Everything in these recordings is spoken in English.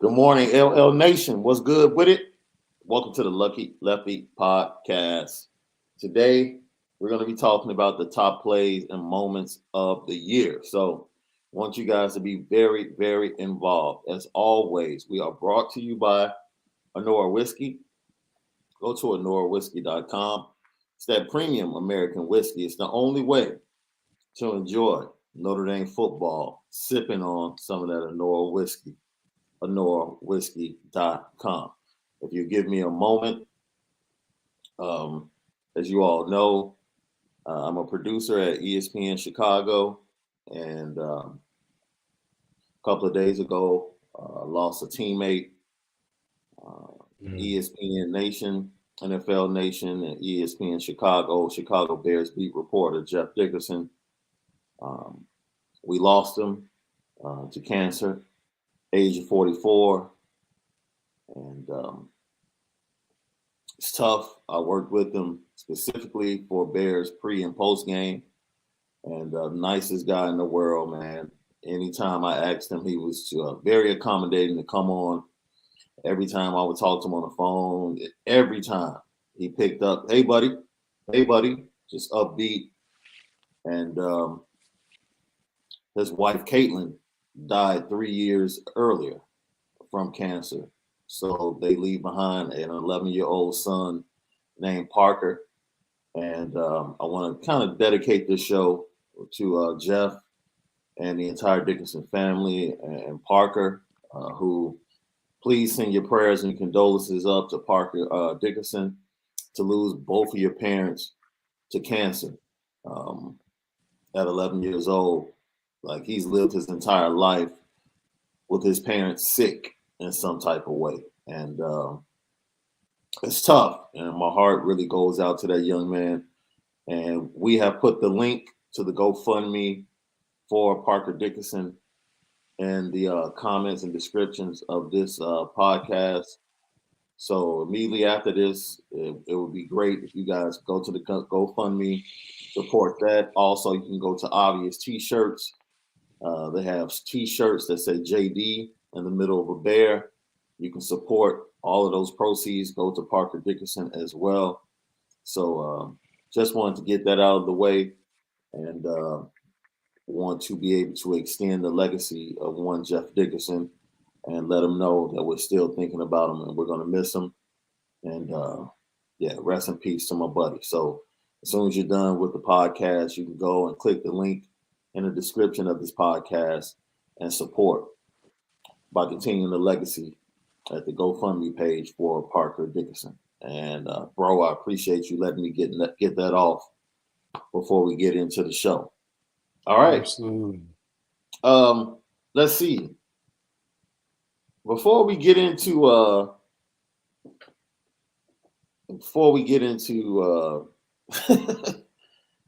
Good morning, LL Nation. What's good with it? Welcome to the Lucky Lefty podcast. Today, we're going to be talking about the top plays and moments of the year. So, I want you guys to be very, very involved. As always, we are brought to you by Onora Whisky. Go to OnoraWhisky.com. It's that premium American whiskey. It's the only way to enjoy Notre Dame football, sipping on some of that Onora whiskey. OnoraWhisky.com. If you give me a moment, as you all know, I'm a producer at ESPN Chicago, and a couple of days ago, lost a teammate, ESPN Nation, NFL Nation, and ESPN Chicago Bears beat reporter Jeff Dickerson. We lost him to cancer, age of 44, and it's tough. I worked with him specifically for Bears pre and post game, and nicest guy in the world, man. Anytime I asked him, he was very accommodating to come on. Every time I would talk to him on the phone, every time he picked up, hey buddy, just upbeat. And his wife Caitlin died 3 years earlier from cancer. So they leave behind an 11-year-old son named Parker. And I want to kind of dedicate this show to Jeff and the entire Dickerson family and Parker, who please send your prayers and condolences up to Parker Dickerson to lose both of your parents to cancer at 11 years old. Like, he's lived his entire life with his parents sick in some type of way. And it's tough. And my heart really goes out to that young man. And we have put the link to the GoFundMe for Parker Dickerson in the comments and descriptions of this podcast. So immediately after this, it would be great if you guys go to the GoFundMe, support that. Also, you can go to Obvious T-shirts. They have T-shirts that say JD in the middle of a bear. You can support all of those proceeds, go to Parker Dickerson as well. So just wanted to get that out of the way, and want to be able to extend the legacy of one Jeff Dickerson and let him know that we're still thinking about him and we're going to miss him. And rest in peace to my buddy. So as soon as you're done with the podcast, you can go and click the link in the description of this podcast and support by continuing the legacy at the GoFundMe page for Parker Dickerson. And bro, I appreciate you letting me get that off before we get into the show. All right. Absolutely. Let's see. Before we get into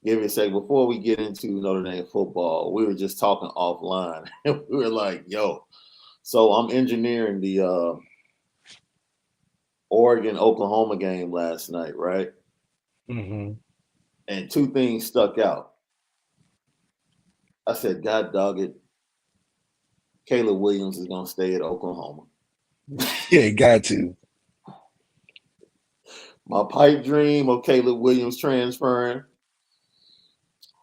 give me a second. Before we get into Notre Dame football, we were just talking offline, and we were like, "Yo," so I'm engineering the Oregon-Oklahoma game last night, right? Mm-hmm. And two things stuck out. I said, "God dog it, Caleb Williams is gonna stay at Oklahoma." Yeah, got to. My pipe dream of Caleb Williams transferring,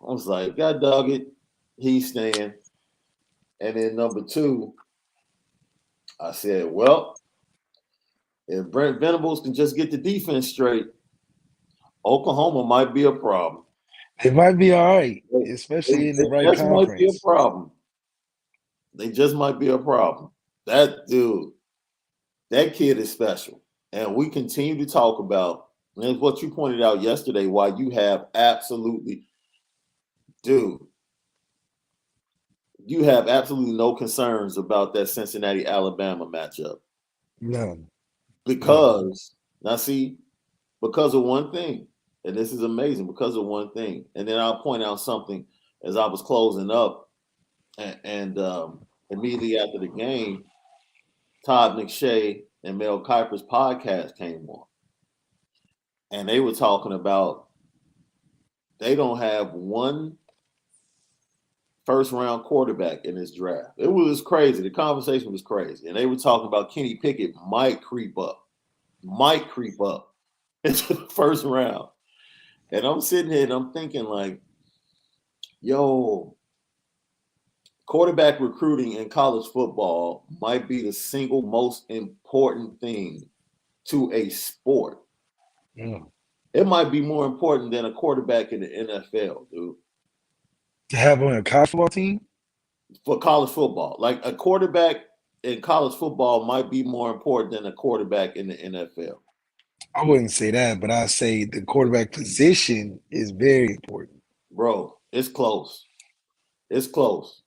I was like, God dog it, he's staying. And then number two, I said, well, if Brent Venables can just get the defense straight, Oklahoma might be a problem. It might be all right, They, especially in the they right just might be a conference. problem. They just might be a problem. That dude, that kid is special. And we continue to talk about, and what you pointed out yesterday, why you have absolutely, dude, you have absolutely no concerns about that Cincinnati Alabama matchup. None. Because because of one thing, and this is amazing, because of one thing. And then I'll point out something as I was closing up, and immediately after the game, Todd McShay and Mel Kiper's podcast came on, and they were talking about they don't have one first round quarterback in this draft. It was crazy. The conversation was crazy. And they were talking about Kenny Pickett might creep up into the first round. And I'm sitting here and I'm thinking like, yo, quarterback recruiting in college football might be the single most important thing to a sport. Mm. It might be more important than a quarterback in the NFL, dude. To have on a college football team? For college football. Like a quarterback in college football might be more important than a quarterback in the NFL. I wouldn't say that, but I'd say the quarterback position is very important. Bro, it's close. It's close.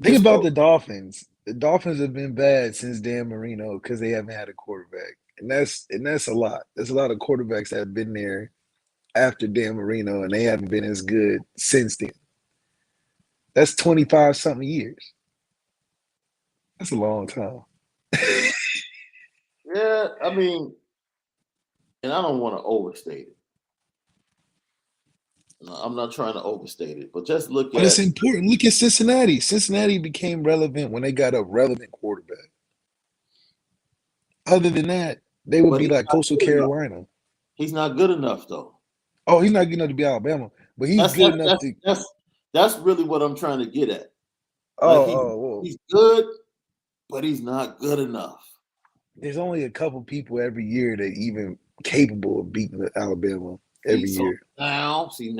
Think It's about close. the Dolphins. The Dolphins have been bad since Dan Marino because they haven't had a quarterback. And that's a lot. There's a lot of quarterbacks that have been there after Dan Marino and they haven't been as good since then. That's 25 something years. That's a long time. Yeah, I mean, and I don't want to overstate it. No, I'm not trying to overstate it, but just look But it's at important. Look at Cincinnati. Cincinnati became relevant when they got a relevant quarterback. Other than that, they would but be he's like not Coastal good enough. Carolina. He's not good enough though. Oh, he's not good enough to be Alabama, but he's That's good that's enough that's to. that's that's really what I'm trying to get at. Like Whoa. he's good, but he's not good enough. There's only a couple people every year that even capable of beating Alabama every So year. now you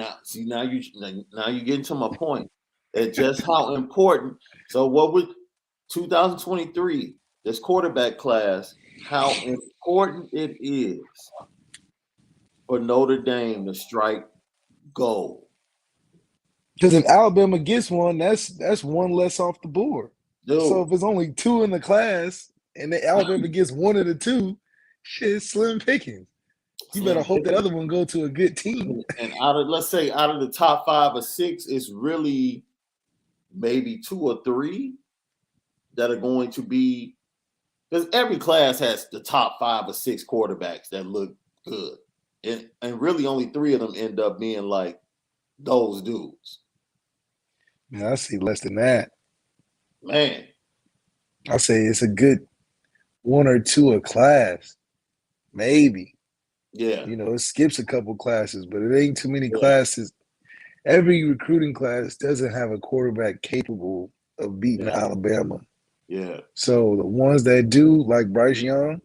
get to my point. At just how important. So what would 2023, this quarterback class, how important it is for Notre Dame to strike gold. Because if Alabama gets one, that's one less off the board. So Dude, if it's only two in the class and the Alabama gets one of the two, shit, slim pickings. You better Slim hope that Pickens. other one go to a good team. And let's say out of the top 5 or 6, it's really maybe 2 or 3 that are going to be, because every class has the top 5 or 6 quarterbacks that look good. And really only 3 of them end up being like those dudes. Man, I see less than that. Man. I say it's a good one or two a class. Maybe. Yeah. You know, it skips a couple classes, but it ain't too many classes. Every recruiting class doesn't have a quarterback capable of beating Alabama. Yeah. So the ones that do, like Bryce Young,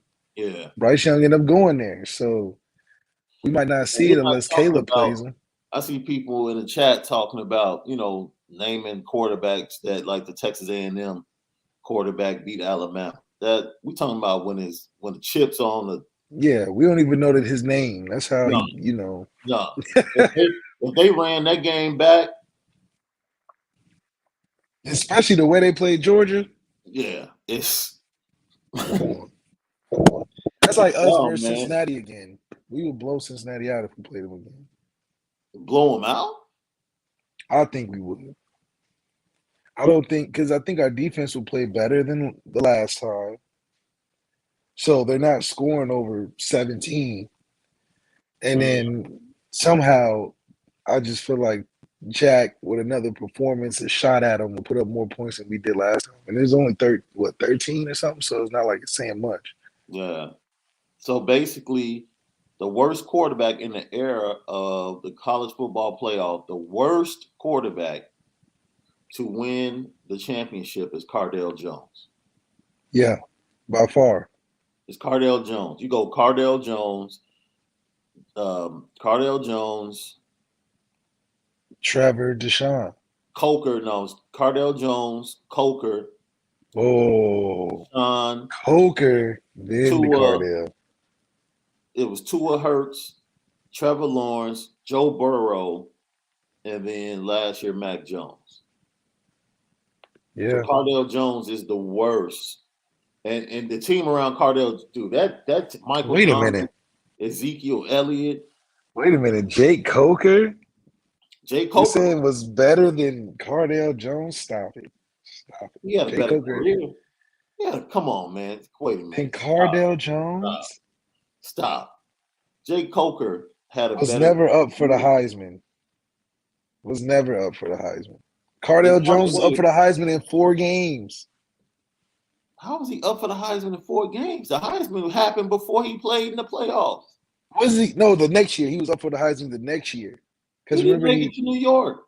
Bryce Young end up going there. So we might not see it unless Caleb plays him. I see people in the chat talking about, naming quarterbacks that like the Texas A&M quarterback beat Alabama. That we talking about when the chips on the. Yeah, we don't even know that his name. That's how No. No. If they ran that game back, especially the way they played Georgia. Yeah, it's that's like us versus Cincinnati again. We would blow Cincinnati out if we played them again. Blow them out? I think we would. I don't think, because I think our defense will play better than the last time. So they're not scoring over 17. And then somehow I just feel like Jack, with another performance, a shot at him, will put up more points than we did last time. And there's only 13 or something, so it's not like it's saying much. Yeah. So basically, the worst quarterback in the era of the college football playoff, the worst quarterback to win the championship is Cardale Jones. Yeah, by far. It's Cardale Jones. You go Cardale Jones, Trevor Deshaun. Coker knows Cardale Jones, Coker. Oh, Shaun, Coker, then the Cardale. It was Tua Hurts, Trevor Lawrence, Joe Burrow, and then last year Mac Jones. Yeah, so Cardale Jones is the worst, and the team around Cardale, dude. That Michael. Wait a minute. Ezekiel Elliott. Wait a minute, Jake Coker. Jake You're Coker saying was better than Cardale Jones? Stop it. He had a better career. Yeah, come on, man. Wait a minute. And Cardale Jones? Stop. Jake Coker had a was better never up for the Heisman. Was never up for the Heisman. Cardale Jones was up for the Heisman in 4 games. How was he up for the Heisman in 4 games? The Heisman happened before he played in the playoffs. Was he? No, the next year. He was up for the Heisman the next year. Because remember, he make it to New York.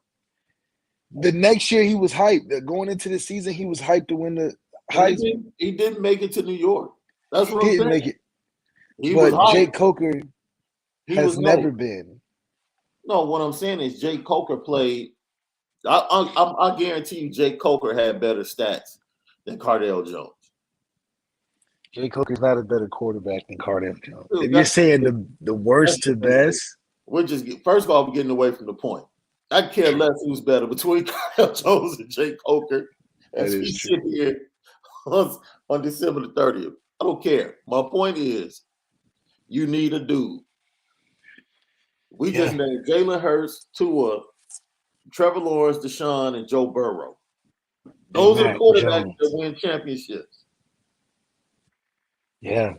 The next year, he was hyped. Going into the season, he was hyped to win the Heisman. He didn't make it to New York. That's what I'm saying. He didn't make it. He but was Jake Coker has never been. No, what I'm saying is Jake Coker played. I guarantee you, Jake Coker had better stats than Cardale Jones. Jake Coker's not a better quarterback than Cardale Jones. Dude, if you're saying the worst to best, we're just first of all, we're getting away from the point. I care less who's better between Cardale Jones and Jake Coker as we sit here on December the 30th. I don't care. My point is, you need a dude. We just named Jalen Hurts, Tua, Trevor Lawrence, Deshaun, and Joe Burrow. Those are quarterbacks that win championships. Yeah.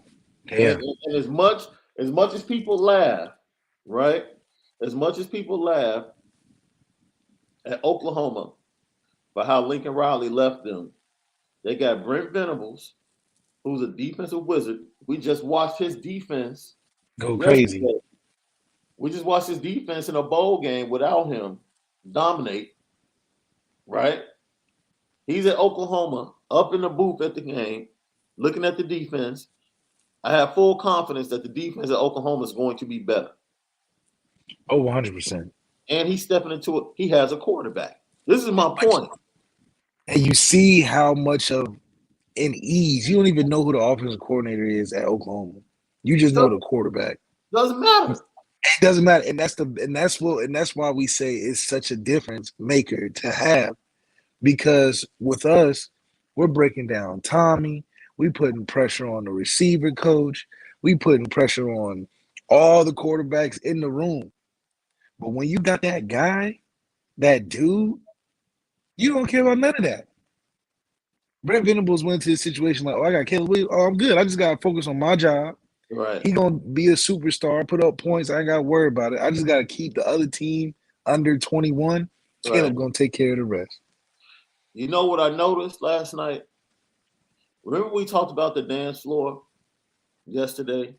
And as much as people laugh, right? As much as people laugh at Oklahoma for how Lincoln Riley left them, they got Brent Venables, who's a defensive wizard. We just watched his defense go crazy. Yesterday. We just watched his defense in a bowl game without him dominate, right? He's at Oklahoma, up in the booth at the game, looking at the defense. I have full confidence that the defense at Oklahoma is going to be better. Oh, 100%. And he's stepping into it. He has a quarterback. This is my point. And you see how much of an ease. You don't even know who the offensive coordinator is at Oklahoma. You just know the quarterback. Doesn't matter. It doesn't matter. And that's why we say it's such a difference maker to have. Because with us, we're breaking down Tommy. We putting pressure on the receiver coach. We putting pressure on all the quarterbacks in the room. But when you got that guy, that dude, you don't care about none of that. Brent Venables went into this situation like, I got Caleb Williams. Oh, I'm good. I just got to focus on my job. Right. He going to be a superstar, put up points. I ain't got to worry about it. I just got to keep the other team under 21. Caleb going to take care of the rest. You know what I noticed last night? Remember we talked about the dance floor yesterday?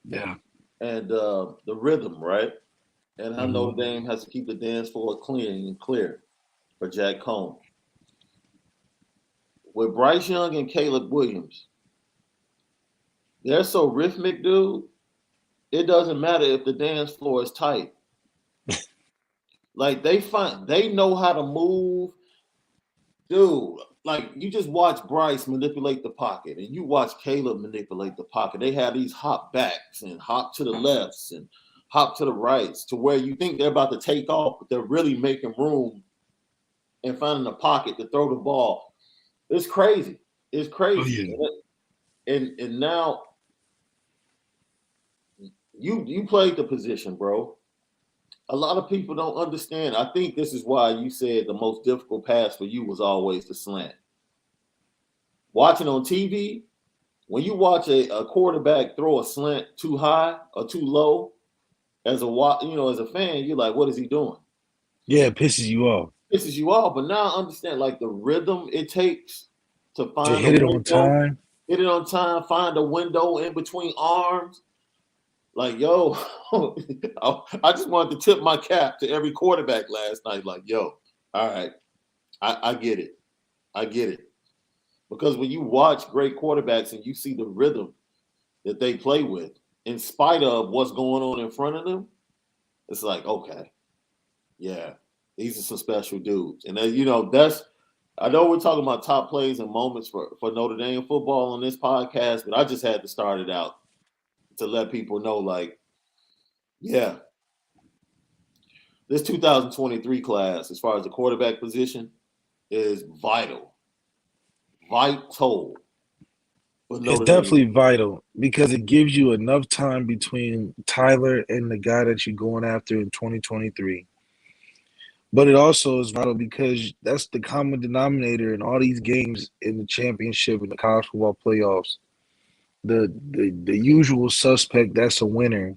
Yeah. And the rhythm, right? And how Notre Dame has to keep the dance floor clean and clear for Jack Cohn. With Bryce Young and Caleb Williams, they're so rhythmic, dude. It doesn't matter if the dance floor is tight. Like they know how to move. Dude, like you just watch Bryce manipulate the pocket and you watch Caleb manipulate the pocket. They have these hop backs and hop to the lefts and hop to the rights to where you think they're about to take off, but they're really making room and finding a pocket to throw the ball. It's crazy. It's crazy. Oh, yeah. And now you played the position, bro. A lot of people don't understand. I think this is why you said the most difficult pass for you was always the slant. Watching on TV, when you watch a quarterback throw a slant too high or too low, as a fan, you're like, what is he doing? Yeah, it pisses you off. Pisses you off. But now I understand like the rhythm it takes to find hit it on time. Hit it on time, find a window in between arms. Like, yo, I just wanted to tip my cap to every quarterback last night. Like, yo, all right, I get it. I get it. Because when you watch great quarterbacks and you see the rhythm that they play with, in spite of what's going on in front of them, it's like, okay, yeah, these are some special dudes. And then, I know we're talking about top plays and moments for Notre Dame football on this podcast, but I just had to start it out to let people know, like, yeah, this 2023 class, as far as the quarterback position, is vital. Vital. It's definitely vital because it gives you enough time between Tyler and the guy that you're going after in 2023. But it also is vital because that's the common denominator in all these games in the championship and the college football playoffs. The usual suspect that's a winner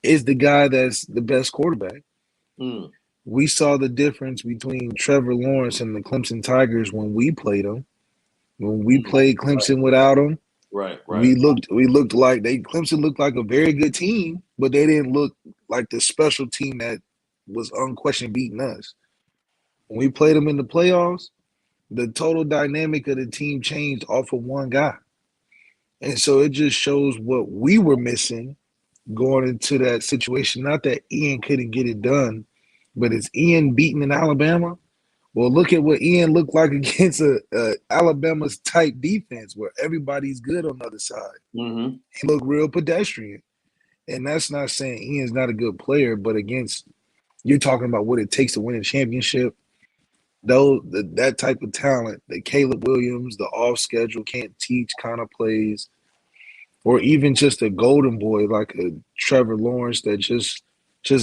is the guy that's the best quarterback. We saw the difference between Trevor Lawrence and the Clemson Tigers when we played them. When we played Clemson without them, Right. we looked like Clemson looked like a very good team, but they didn't look like the special team that was unquestioned beating us. When we played them in the playoffs, the total dynamic of the team changed off of one guy. And so it just shows what we were missing going into that situation. Not that Ian couldn't get it done, but is Ian beaten in Alabama? Well, look at what Ian looked like against a Alabama's tight defense where everybody's good on the other side. Mm-hmm. He looked real pedestrian. And that's not saying Ian's not a good player, but against you're talking about what it takes to win a championship. That type of talent, the Caleb Williams, the off schedule, can't teach kind of plays, or even just a golden boy like a Trevor Lawrence that just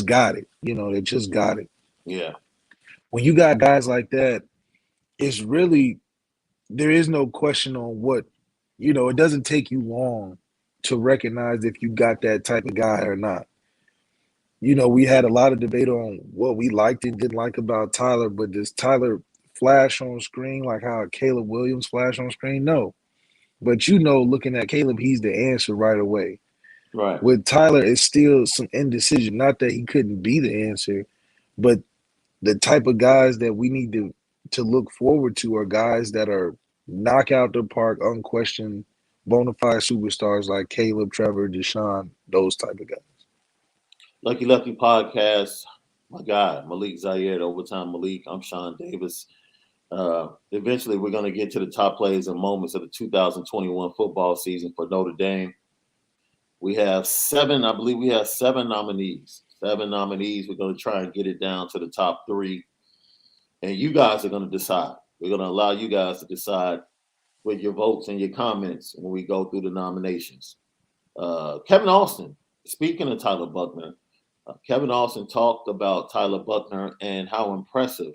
got it. That just got it. Yeah. When you got guys like that, it's really there is no question on what it doesn't take you long to recognize if you got that type of guy or not. We had a lot of debate on what we liked and didn't like about Tyler, but does Tyler flash on screen like how Caleb Williams flashed on screen? No. But looking at Caleb, he's the answer right away. Right. With Tyler, it's still some indecision. Not that he couldn't be the answer, but the type of guys that we need to look forward to are guys that are knock out the park, unquestioned, bona fide superstars like Caleb, Trevor, Deshaun, those type of guys. Lucky Lefty Podcast, my guy, Malik Zaire, the Overtime Malik. I'm Shaun Davis. Eventually, we're going to get to the top plays and moments of the 2021 football season for Notre Dame. We have seven nominees. Seven nominees. We're going to try and get it down to the top three. And you guys are going to decide. We're going to allow you guys to decide with your votes and your comments when we go through the nominations. Kevin Austin, speaking of Tyler Buchner, Kevin Austin talked about Tyler Buchner and how impressive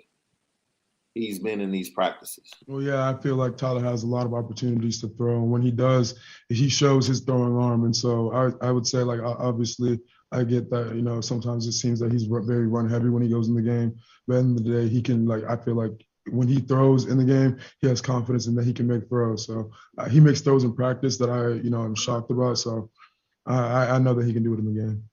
he's been in these practices. Well, yeah, I feel like Tyler has a lot of opportunities to throw. And when he does, he shows his throwing arm. And so I would say, like, obviously, I get that, sometimes it seems that he's very run heavy when he goes in the game. But at the end of the day, he can, I feel like when he throws in the game, he has confidence in that he can make throws. So he makes throws in practice that I'm shocked about. So I know that he can do it in the game.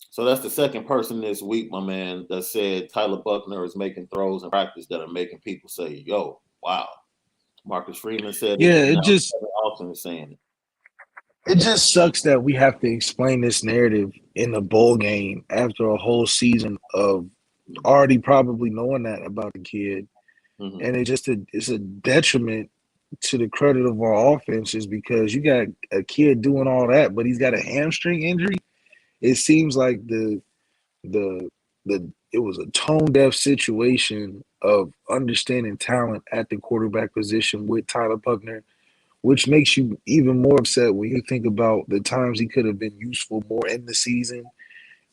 So that's the second person this week, my man, that said Tyler Buchner is making throws in practice that are making people say, yo, wow. Marcus Freeman said it. Yeah, Kevin Austin is saying it. It just sucks that we have to explain this narrative in the bowl game after a whole season of already probably knowing that about the kid. Mm-hmm. And it's a detriment to the credit of our offenses because you got a kid doing all that, but he's got a hamstring injury. It seems like it was a tone deaf situation of understanding talent at the quarterback position with Tyler Buchner, which makes you even more upset when you think about the times he could have been useful more in the season.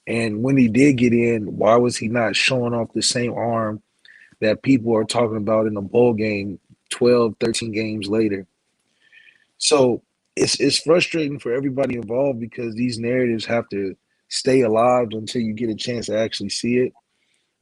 And when he did get in, why was he not showing off the same arm that people are talking about in a bowl game 12, 13 games later? So it's frustrating for everybody involved because these narratives have to stay alive until you get a chance to actually see it.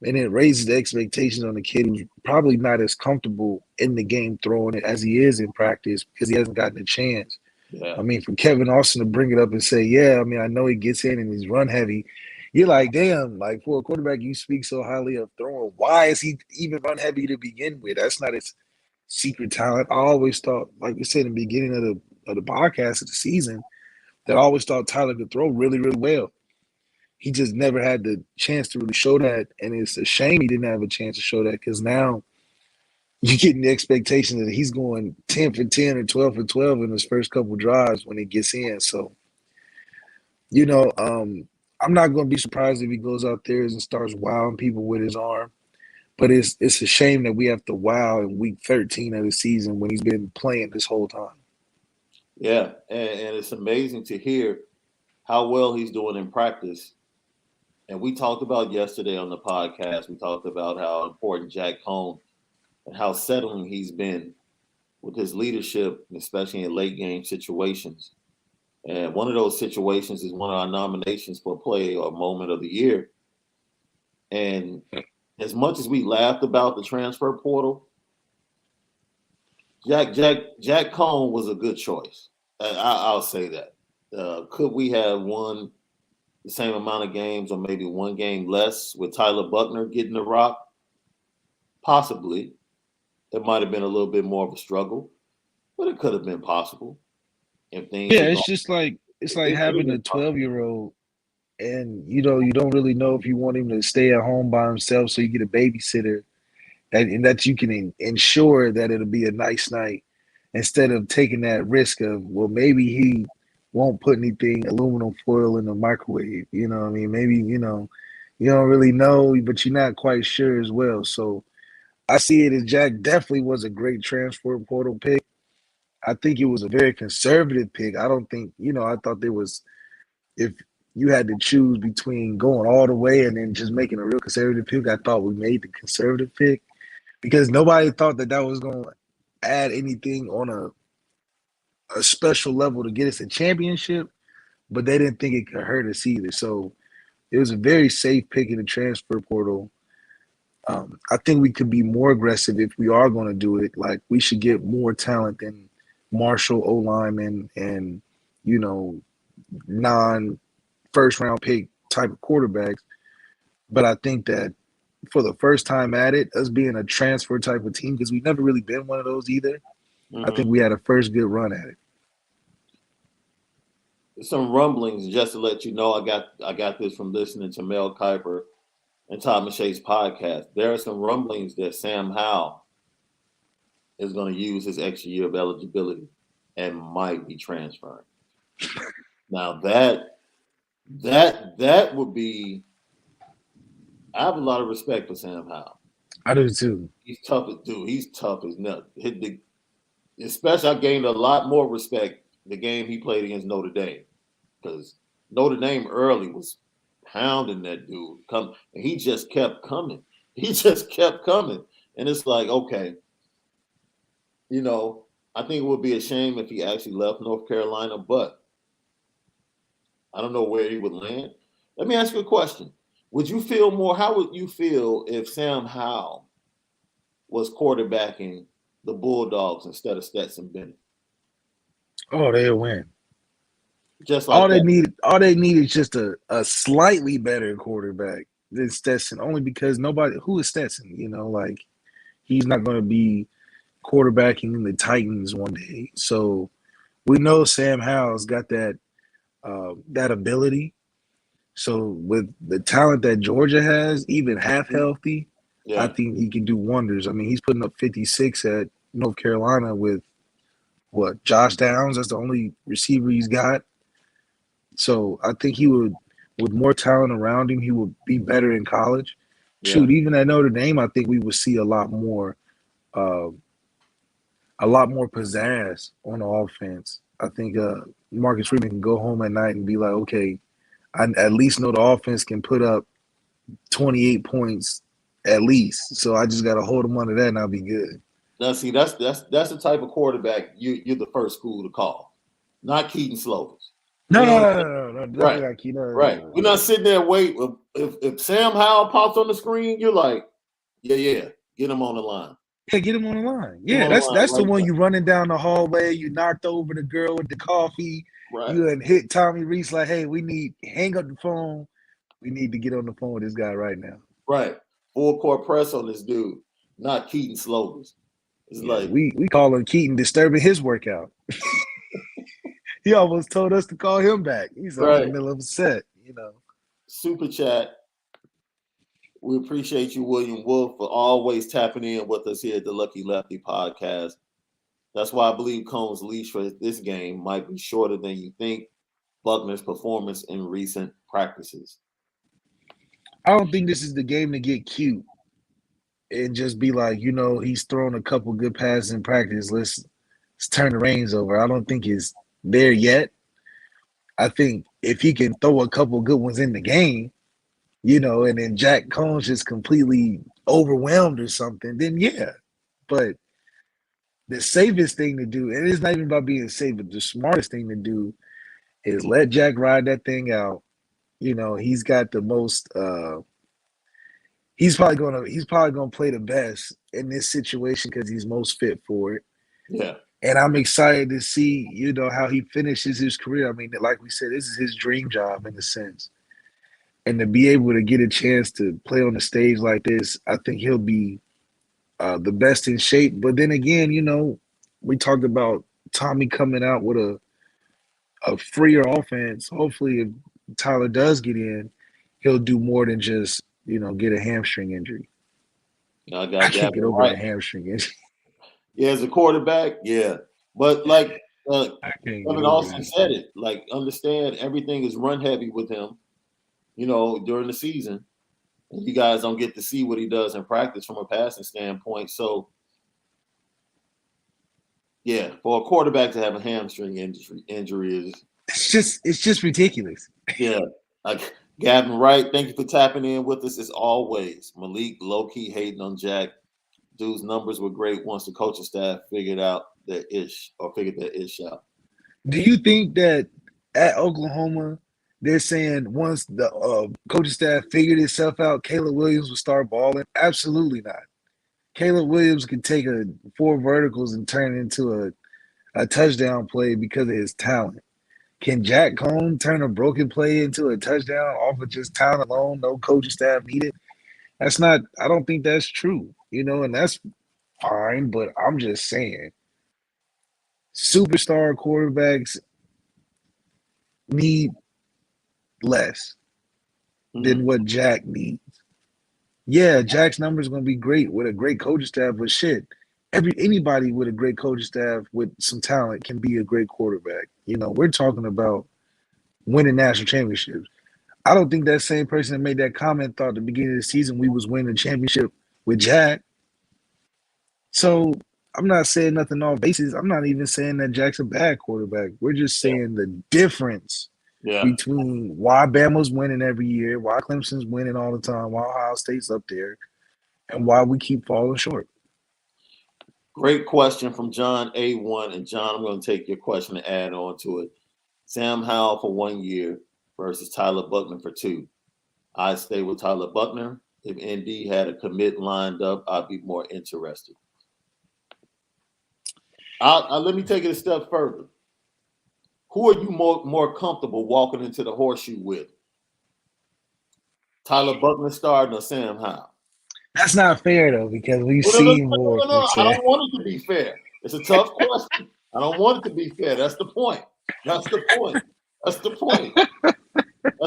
And it raises the expectations on the kid who's probably not as comfortable in the game throwing it as he is in practice because he hasn't gotten a chance. Yeah. I mean, for Kevin Austin to bring it up and say, yeah, I mean, I know he gets in and he's run heavy. You're like, damn, like for a quarterback, you speak so highly of throwing. Why is he even run heavy to begin with? That's not his secret talent. I always thought, like we said in the beginning of the podcast of the season, that I always thought Tyler could throw really, really well. He just never had the chance to really show that, and it's a shame he didn't have a chance to show that because now you're getting the expectation that he's going 10 for 10 or 12 for 12 in his first couple drives when he gets in. So, I'm not going to be surprised if he goes out there and starts wowing people with his arm. But it's a shame that we have to wow in week 13 of the season when he's been playing this whole time. Yeah, and it's amazing to hear how well he's doing in practice. And we talked about yesterday on the podcast, we talked about how important Jack Cohn and how settling he's been with his leadership, especially in late game situations. And one of those situations is one of our nominations for play or moment of the year. And as much as we laughed about the transfer portal, Jack Cohn was a good choice. I'll say that. Could we have won the same amount of games or maybe one game less with Tyler Buckner getting the rock? Possibly. It might have been a little bit more of a struggle, but it could have been possible if things Yeah, had gone. it's like It could have having a been possible. 12-year-old and you don't really know if you want him to stay at home by himself, so you get a babysitter and that you can ensure that it'll be a nice night instead of taking that risk of, well, maybe he won't put anything aluminum foil in the microwave. You know what I mean? Maybe, you don't really know, but you're not quite sure as well. So I see it as Jack definitely was a great transfer portal pick. I think it was a very conservative pick. I don't think, I thought there was, if you had to choose between going all the way and then just making a real conservative pick, I thought we made the conservative pick because nobody thought that was going to add anything on a special level to get us a championship, but they didn't think it could hurt us either. So it was a very safe pick in the transfer portal. I think we could be more aggressive if we are going to do it. Like, we should get more talent than Marshall, O-lineman, and, non-first round pick type of quarterbacks. But I think that for the first time at it, us being a transfer type of team, because we've never really been one of those either, I think we had a first good run at it. Some rumblings, just to let you know, I got this from listening to Mel Kiper and Todd McShay's podcast. There are some rumblings that Sam Howell is going to use his extra year of eligibility and might be transferring. Now that would be. I have a lot of respect for Sam Howell. I do too. He's tough as dude. He's tough as nuts. Especially, I gained a lot more respect the game he played against Notre Dame, because Notre Dame early was pounding that dude. And he just kept coming. He just kept coming, and it's like, okay, I think it would be a shame if he actually left North Carolina, but I don't know where he would land. Let me ask you a question. How would you feel if Sam Howell was quarterbacking the Bulldogs instead of Stetson Bennett? Oh, they'll win. Just like all they need is just a slightly better quarterback than Stetson, only because who is Stetson? He's not going to be quarterbacking in the Titans one day. So we know Sam Howell's got that ability. So with the talent that Georgia has, even half healthy, yeah. I think he can do wonders. I mean, he's putting up 56 at North Carolina with Josh Downs. That's the only receiver he's got. So I think he would, with more talent around him, he would be better in college. Yeah. Shoot, even at Notre Dame, I think we would see a lot more pizzazz on the offense. I think Marcus Freeman can go home at night and be like, okay, I at least know the offense can put up 28 points at least. So I just got to hold them under that and I'll be good. Now, see, that's the type of quarterback you're the first school to call, not Keaton Slovis. No. Right. Right. We're not sitting there waiting. If Sam Howell pops on the screen, you're like, yeah, get him on the line. Yeah, get him on the line. Yeah, that's the one you running down the hallway. You knocked over the girl with the coffee. Right. You and hit Tommy Reese like, hey, hang up the phone. We need to get on the phone with this guy right now. Right. Full court press on this dude, not Keaton Slovis. It's like we call him Keaton disturbing his workout. He almost told us to call him back. He's right in the middle of a set, Super chat. We appreciate you, William Wolf, for always tapping in with us here at the Lucky Lefty podcast. That's why I believe Cohn's leash for this game might be shorter than you think. Buckner's performance in recent practices. I don't think this is the game to get cute and just be like, he's thrown a couple good passes in practice. Let's turn the reins over. I don't think it's there yet. I think if he can throw a couple good ones in the game, and then Jack Cohn's just completely overwhelmed or something, then yeah. But the safest thing to do, and it's not even about being safe, but the smartest thing to do is let Jack ride that thing out. He's got the most he's probably gonna play the best in this situation because he's most fit for it. Yeah. And I'm excited to see, how he finishes his career. I mean, like we said, this is his dream job in a sense. And to be able to get a chance to play on the stage like this, I think he'll be the best in shape. But then again, we talked about Tommy coming out with a freer offense. Hopefully, if Tyler does get in, he'll do more than just, get a hamstring injury. I I can't get over that hamstring injury. Yeah, as a quarterback, yeah. But like Kevin Austin said it, like understand everything is run heavy with him, during the season. And you guys don't get to see what he does in practice from a passing standpoint. So yeah, for a quarterback to have a hamstring injury is it's just ridiculous. Yeah. Like Gavin Wright, thank you for tapping in with us as always. Malik low-key hating on Jack. Dude's numbers were great once the coaching staff figured their ish out. Do you think that at Oklahoma, they're saying once the coaching staff figured itself out, Caleb Williams will start balling? Absolutely not. Caleb Williams can take 4 verticals and turn it into a touchdown play because of his talent. Can Jack Cohn turn a broken play into a touchdown off of just talent alone, no coaching staff needed? That's not – I don't think that's true, and that's fine, but I'm just saying superstar quarterbacks need less than what Jack needs. Yeah, Jack's numbers are going to be great with a great coaching staff, but shit, anybody with a great coaching staff with some talent can be a great quarterback. We're talking about winning national championships. I don't think that same person that made that comment thought at the beginning of the season we was winning a championship with Jack. So I'm not saying nothing off basis. I'm not even saying that Jack's a bad quarterback. We're just saying the difference between why Bama's winning every year, why Clemson's winning all the time, why Ohio State's up there, and why we keep falling short. Great question from John A1. And John, I'm going to take your question and add on to it. Sam Howell for 1 year versus Tyler Buckner for 2. I'd stay with Tyler Buckner. If ND had a commit lined up, I'd be more interested. Let me take it a step further. Who are you more comfortable walking into the horseshoe with? Tyler Buckner starting or Sam Howell? That's not fair though, because we've seen more. No. I don't want it to be fair. It's a tough question. I don't want it to be fair. That's the point. That's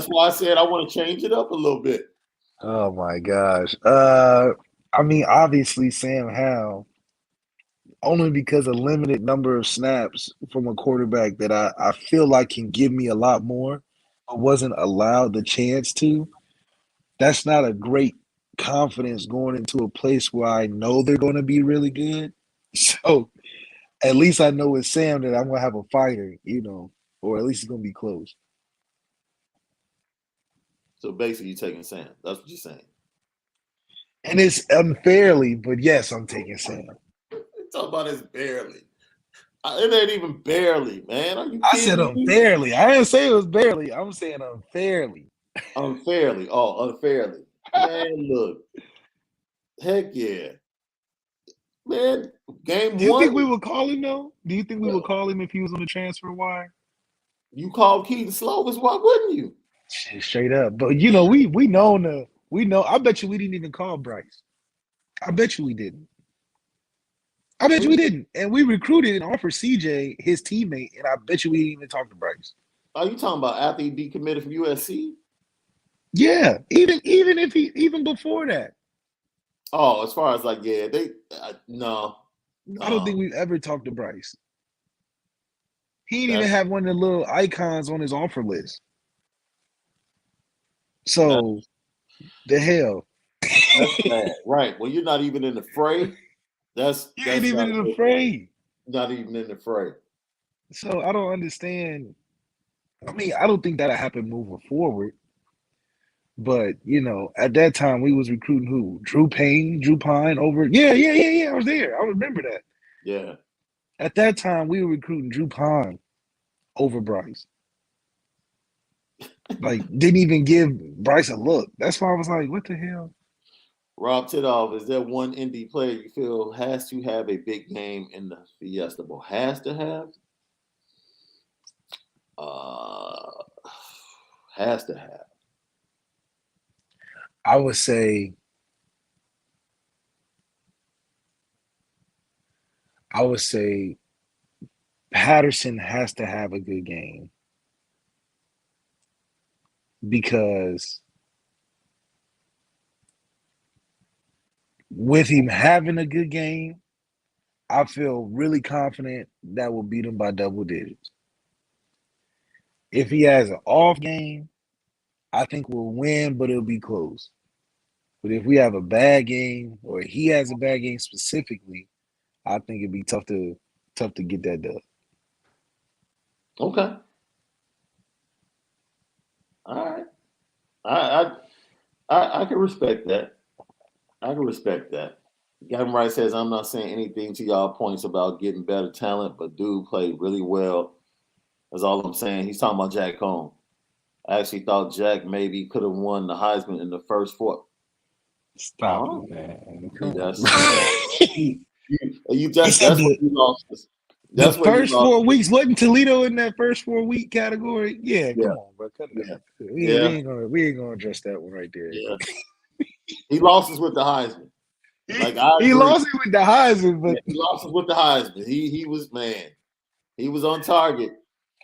why I said I want to change it up a little bit. Oh my gosh. I mean, obviously Sam Howell, only because a limited number of snaps from a quarterback that I feel like can give me a lot more, but wasn't allowed the chance to. That's not a great confidence going into a place where I know they're going to be really good. So at least I know with Sam that I'm going to have a fighter, or at least it's going to be close. So basically you're taking Sam. That's what you're saying. And it's unfairly, but yes, I'm taking Sam. Talk about it's barely. It ain't even barely, man. Are you kidding I said unfairly. I didn't say it was barely. I'm saying unfairly. Unfairly. Oh, unfairly. Man, look. Heck yeah. Man, game 1. Do you think we would call him though? Do you think we would call him if he was on the transfer wire? You called Keaton Slovis, why wouldn't you? Straight up. But we know. I bet you we didn't even call Bryce. I bet you we didn't. And we recruited and offered CJ his teammate, and I bet you we didn't even talk to Bryce. Are you talking about after he decommitted from USC? Yeah, even before that. Oh, as far as no. I don't think we've ever talked to Bryce. He didn't even have one of the little icons on his offer list. So, the hell. That's bad. Right. Well, you're not even in the fray. You ain't even in the fray. Not even in the fray. So I don't understand. I mean, I don't think that'll happen moving forward. But, at that time we was recruiting who? Drew Pine over. Yeah. I was there. I remember that. Yeah. At that time we were recruiting Drew Pine over Bryce. Like, didn't even give Bryce a look. That's why I was like, what the hell? Rob Tidoff, is there one indie player you feel has to have a big game in the Fiesta Bowl? Has to have? Has to have. I would say Patterson has to have a good game because with him having a good game, I feel really confident that we'll beat him by double digits. If he has an off game, I think we'll win, but it'll be close. But if we have a bad game or he has a bad game specifically, I think it'd be tough to get that done. Okay. All right. I can respect that. I can respect that. Gavin Wright says, I'm not saying anything to y'all points about getting better talent, but dude played really well. That's all I'm saying. He's talking about Jack Cohn. I actually thought Jack maybe could have won the Heisman in the first four. Stop it, man. Come That's on. that's where you lost us. That's the where first 4 weeks wasn't Toledo in that first 4 week category. Yeah, come on, bro. Cut it out. We ain't gonna address that one right there. Yeah. He lost us with the Heisman. Like he lost it with the Heisman, but he lost us with the Heisman. He was he was on target.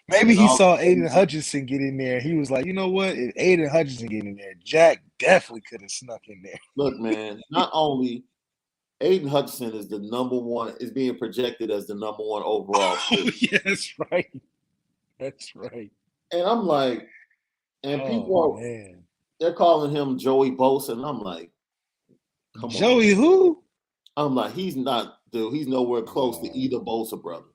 Maybe he saw Aiden Hutchinson get in there. He was like, you know what? If Aiden Hutchinson get in there, Jack definitely could have snuck in there. Look, man, not only Aiden Hutchinson is the number one, is being projected as the number one overall. Yeah, that's right. That's right. And I'm like, and people they're calling him Joey Bosa, and I'm like, come on. Joey who? I'm like, he's not, dude. He's nowhere close to either Bosa brother.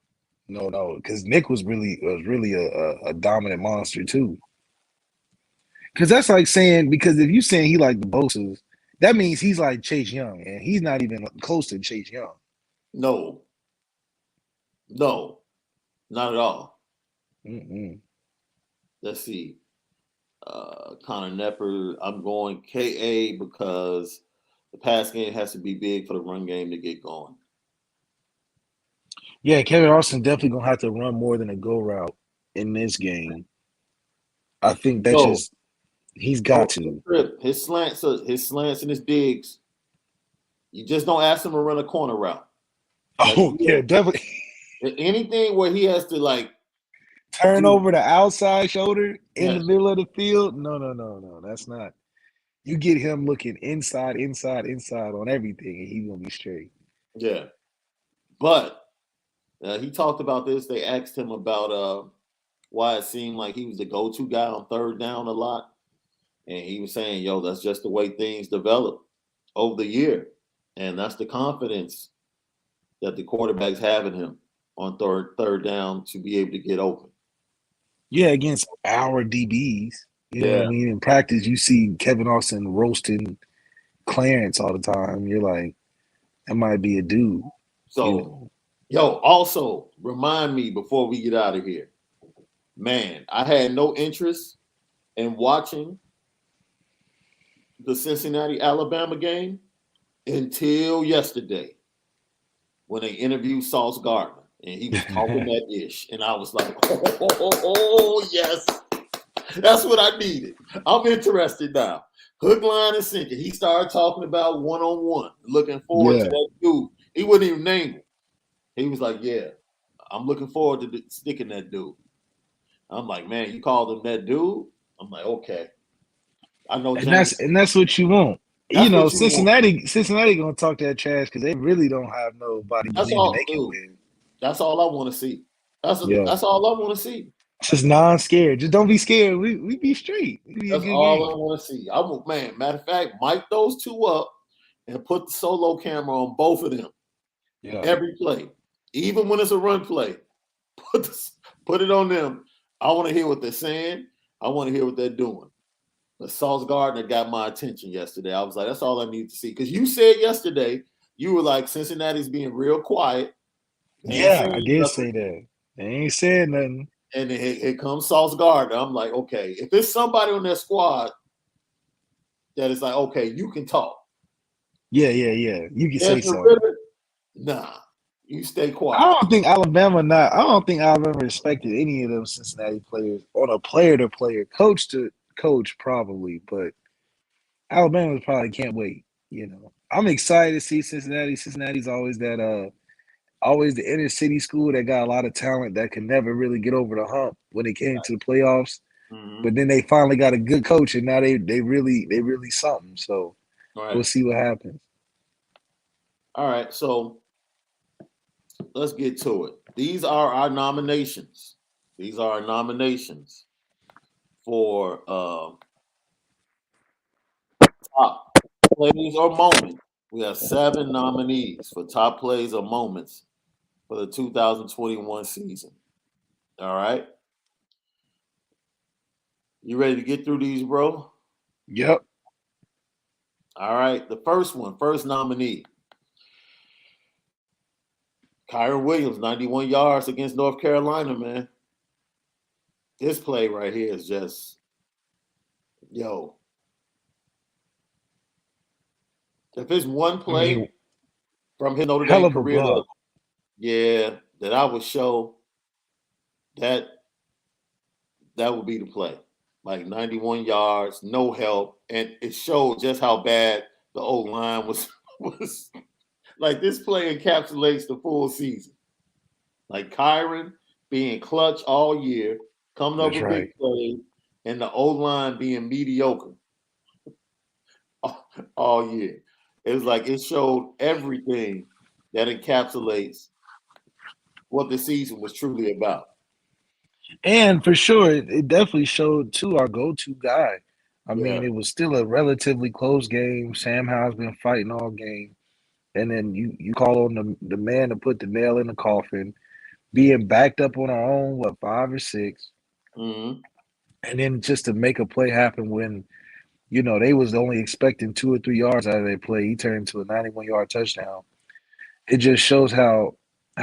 No, because Nick was really a dominant monster too. Because that's like saying, because if you saying he like the Bosas, that means he's like Chase Young, and he's not even close to Chase Young. No, not at all. Let's see. Connor Nepper, I'm going KA because the pass game has to be big for the run game to get going. Yeah, Kevin Austin definitely gonna have to run more than a go route in this game. I think that's he's got to. His slants and his digs. You just don't ask him to run a corner route. Oh, yeah, definitely. Anything where he has to like turn over the outside shoulder in the middle of the field. No. That's not. You get him looking inside on everything, and he's gonna be straight. Yeah. But he talked about this. They asked him about why it seemed like he was the go-to guy on third down a lot. And he was saying, that's just the way things develop over the year. And that's the confidence that the quarterbacks have in him on third down to be able to get open. Yeah, against our DBs. You know what I mean? In practice, you see Kevin Austin roasting Clarence all the time. You're like, that might be a dude. So, also remind me before we get out of here. Man, I had no interest in watching the Cincinnati-Alabama game until yesterday when they interviewed Sauce Gardner and he was talking that ish. And I was like, oh, yes. That's what I needed. I'm interested now. Hook, line, and sinker. He started talking about one-on-one, looking forward to that dude. He wouldn't even name him. He was like, I'm looking forward to sticking that dude. I'm like, man, you called him that dude? I'm like, okay. I know, and that's what you want. Cincinnati gonna talk that trash because they really don't have nobody they can win. That's all I want to see. That's all I want to see. Just non-scared. Just don't be scared. We be straight. That's all I want to see. Matter of fact, mic those two up and put the solo camera on both of them. Yeah. Every play, even when it's a run play, put it on them. I want to hear what they're saying. I want to hear what they're doing. But Sauce Gardner got my attention yesterday. I was like, that's all I need to see. Because you said yesterday, you were like, Cincinnati's being real quiet. I did say that. They ain't said nothing. And then here comes Sauce Gardner. I'm like, okay, if there's somebody on their squad that is like, okay, you can talk. Yeah. You can say Desmond something. Ritter, nah, you stay I quiet. don't think Alabama not. I don't think Alabama respected any of them Cincinnati players on a player to player, coach to coach, probably. But Alabama probably can't wait. I'm excited to see Cincinnati. Cincinnati's always the inner city school that got a lot of talent that can never really get over the hump when it came to the playoffs. Mm-hmm. But then they finally got a good coach, and now they really something. So All we'll right. see what happens. All right. So let's get to it. These are our nominations. These are our nominations for top plays or moments. We have 7 nominees for top plays or moments for the 2021 season. All right. You ready to get through these, bro? Yep. All right. The first nominee. Kyron Williams, 91 yards against North Carolina, man. This play right here is just, yo. If it's one play from his Notre Hell Dame of a career block. that I would show, that would be the play. Like 91 yards, no help, and it showed just how bad the old line was. Like this play encapsulates the full season. Like Kyron being clutch all year, coming up That's with right. big plays, and the old line being mediocre all year. It was like it showed everything that encapsulates what the season was truly about. And for sure, it definitely showed too our go-to guy. I Yeah. mean, it was still a relatively close game. Sam Howell's been fighting all game. And then you call on the man to put the nail in the coffin, being backed up on our own, 5 or 6, Mm-hmm. and then just to make a play happen when they was only expecting 2 or 3 yards out of their play. He turned into a 91-yard touchdown. It just shows how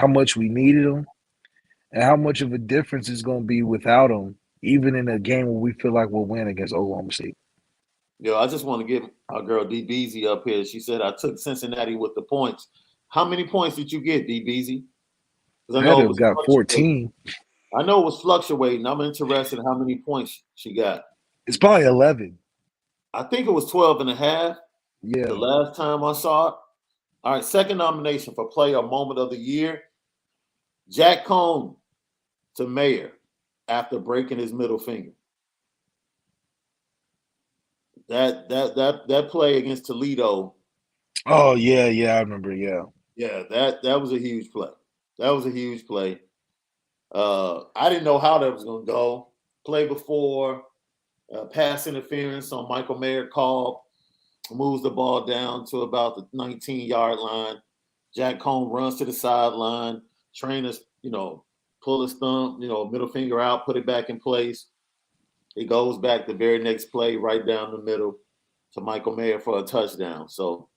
much we needed him and how much of a difference it's going to be without him, even in a game where we feel like we'll win against Oklahoma State. Yo, I just want to get our girl D Beezy up here. She said I took Cincinnati with the points. How many points did you get, D Beezy? Because I had to have got 14. I know it was fluctuating. I'm interested in how many points she got. It's probably 11. I think it was 12 and a half Yeah. the last time I saw it. All right, second nomination for player moment of the year. Jack Cohn to mayor after breaking his middle finger. That play against Toledo. Oh, yeah, I remember, yeah. Yeah, that was a huge play. That was a huge play. I didn't know how that was going to go. Play before, pass interference on Michael Mayer call, moves the ball down to about the 19-yard line. Jack Cohn runs to the sideline. Trainers, pull his thumb, middle finger out, put it back in place. He goes back the very next play right down the middle to Michael Mayer for a touchdown. So,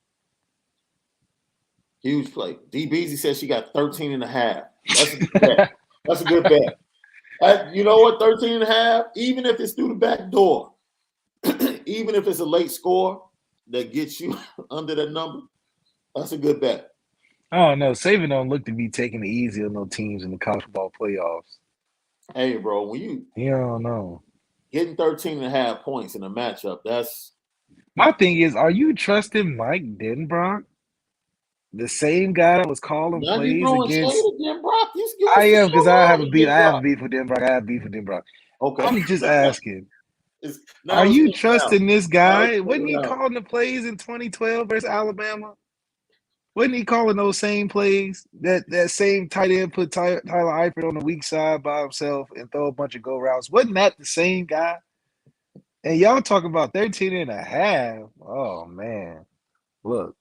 huge play. D. Beasley says she got 13 and a half. That's a good bet. That's a good bet. You know what? 13 and a half, even if it's through the back door, even if it's a late score that gets you under that number, that's a good bet. I don't know. Saban don't look to be taking it easy on no teams in the college football playoffs. Hey, bro, when you don't know. Getting 13 and a half points in a matchup, that's... My thing is, are you trusting Mike Denbrock? The same guy that was calling now you plays throwing shade against... at Denbrock? I am, because I have Denbrock. a beef with Denbrock. I have beef with Denbrock. Okay. I'm just asking. Now Are you it's trusting this guy? Now Wasn't he calling the plays in 2012 versus Alabama? Wasn't he calling those same plays? That same tight end put Tyler Eifert on the weak side by himself and throw a bunch of go routes. Wasn't that the same guy? And y'all talk about 13 and a half. Oh, man. Look,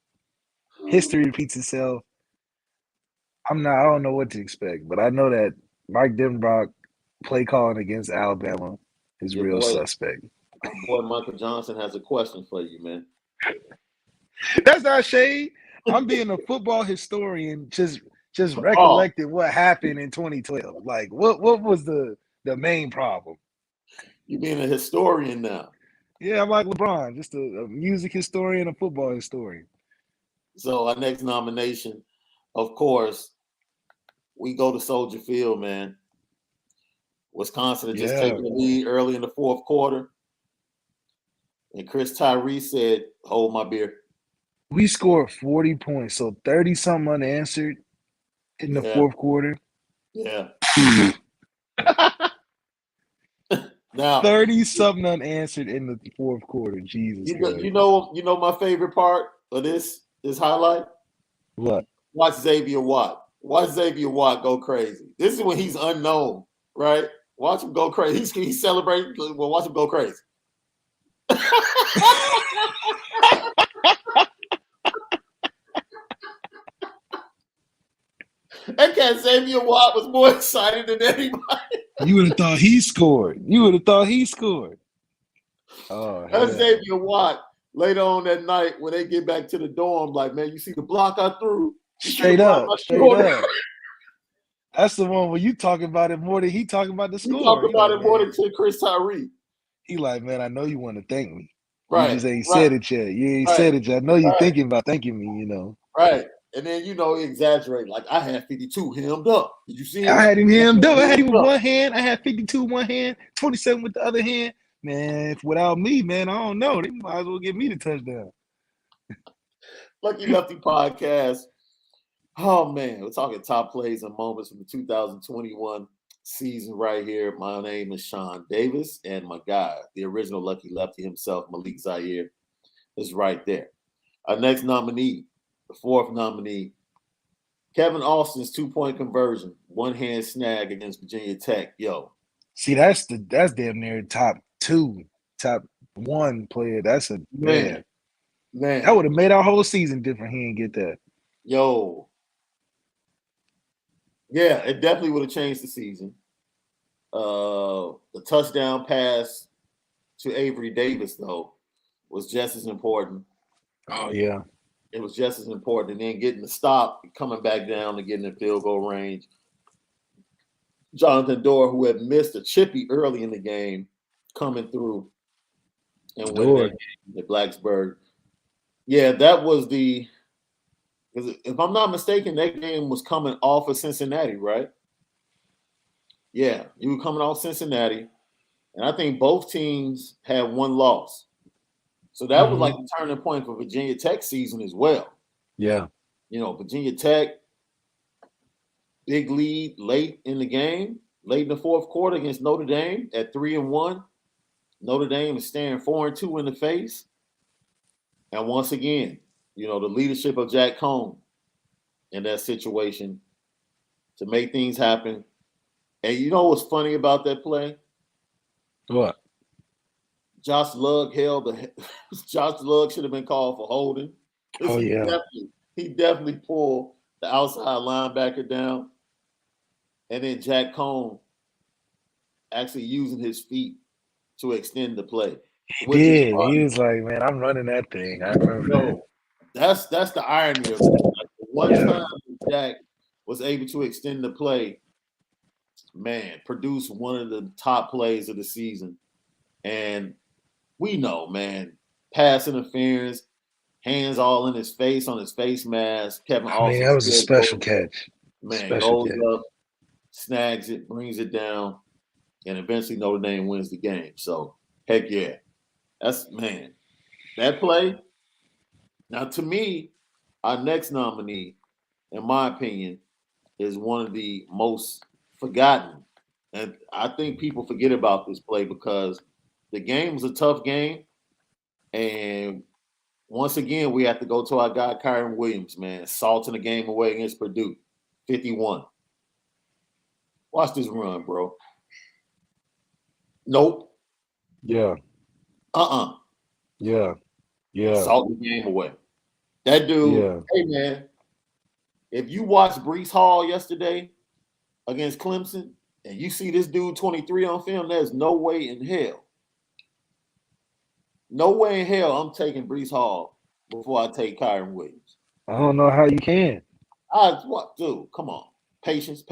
history repeats itself. I don't know what to expect, but I know that Mike Denbrock play calling against Alabama is Your real boy, suspect. boy Michael Johnson has a question for you, man. That's not shade. I'm being a football historian, just recollecting what happened in 2012. Like, what was the main problem? You being a historian now. Yeah, I'm like LeBron, just a music historian, a football historian. So our next nomination, of course, we go to Soldier Field, man. Wisconsin had just taken the lead early in the fourth quarter. And Chris Tyree said, hold my beer. We scored 40 points, so 30-something unanswered in the fourth quarter. Yeah. Now 30-something unanswered in the fourth quarter. Jesus Christ. You know my favorite part of this highlight? What? Watch Xavier Watt. Watch Xavier Watt go crazy. This is when he's unknown, right? Watch him go crazy. He's celebrating. Well, watch him go crazy. That cat Xavier Watt was more excited than anybody. You would have thought he scored. Oh, that's Xavier Watt. Later on that night, when they get back to the dorm, like, man, you see the block I threw? Straight up. That's the one where you talking about it more than he talking about the score. He talking about it more than to Chris Tyree. He like, man, I know you want to thank me. Right. You just ain't said it yet. You ain't said it yet. I know you thinking about thanking me, you know. Right. And then, he exaggerate. Like, I had 52 hemmed up. Did you see him? I had him hemmed up. I had him with one hand. I had 52 one hand, 27 with the other hand. Man, without me, man, I don't know. They might as well give me the touchdown. Lucky Lefty podcast. Oh, man. We're talking top plays and moments from the 2021 season right here. My name is Shaun Davis, and my guy, the original Lucky Lefty himself, Malik Zaire, is right there. Our next nominee, the fourth nominee, Kevin Austin's 2-point conversion, one-hand snag against Virginia Tech. Yo. See, that's damn near top one player. That's a man. That would have made our whole season different. He didn't get that. Yo. Yeah, it definitely would have changed the season. The touchdown pass to Avery Davis, though, was just as important. Oh, yeah. It was just as important. And then getting the stop, coming back down to getting in field goal range. Jonathan Dorr, who had missed a chippy early in the game, coming through and winning at Blacksburg. Yeah, that was because if I'm not mistaken, that game was coming off of Cincinnati, right? Yeah, you were coming off Cincinnati. And I think both teams had one loss. So that was like the turning point for Virginia Tech season as well. Yeah. Virginia Tech, big lead late in the game, late in the fourth quarter against Notre Dame at 3-1. Notre Dame is staring 4-2 in the face. And once again, the leadership of Jack Cohn in that situation to make things happen. And you know what's funny about that play? What? Josh Lugg Josh Lugg should have been called for holding. Oh, yeah. He definitely pulled the outside linebacker down. And then Jack Cohn actually using his feet to extend the play. He did. He was like, man, I'm running that thing. I remember that. That's the irony of it. Like, one time Jack was able to extend the play, man, produce one of the top plays of the season. And we know, man, pass interference, hands all in his face, on his face mask. Kevin Austin. That was a special catch. Man, goes up, snags it, brings it down, and eventually Notre Dame wins the game. So, heck yeah. That play. Now, to me, our next nominee, in my opinion, is one of the most forgotten. And I think people forget about this play because the game was a tough game. And once again, we have to go to our guy, Kyron Williams, man, salting the game away against Purdue, 51. Watch this run, bro. Nope. Yeah. Yeah. Salt the game away. That dude, Hey, man, if you watched Breece Hall yesterday against Clemson and you see this dude 23 on film, there's no way in hell. No way in hell I'm taking Breece Hall before I take Kyron Williams. I don't know how you can. Dude, come on. Patience.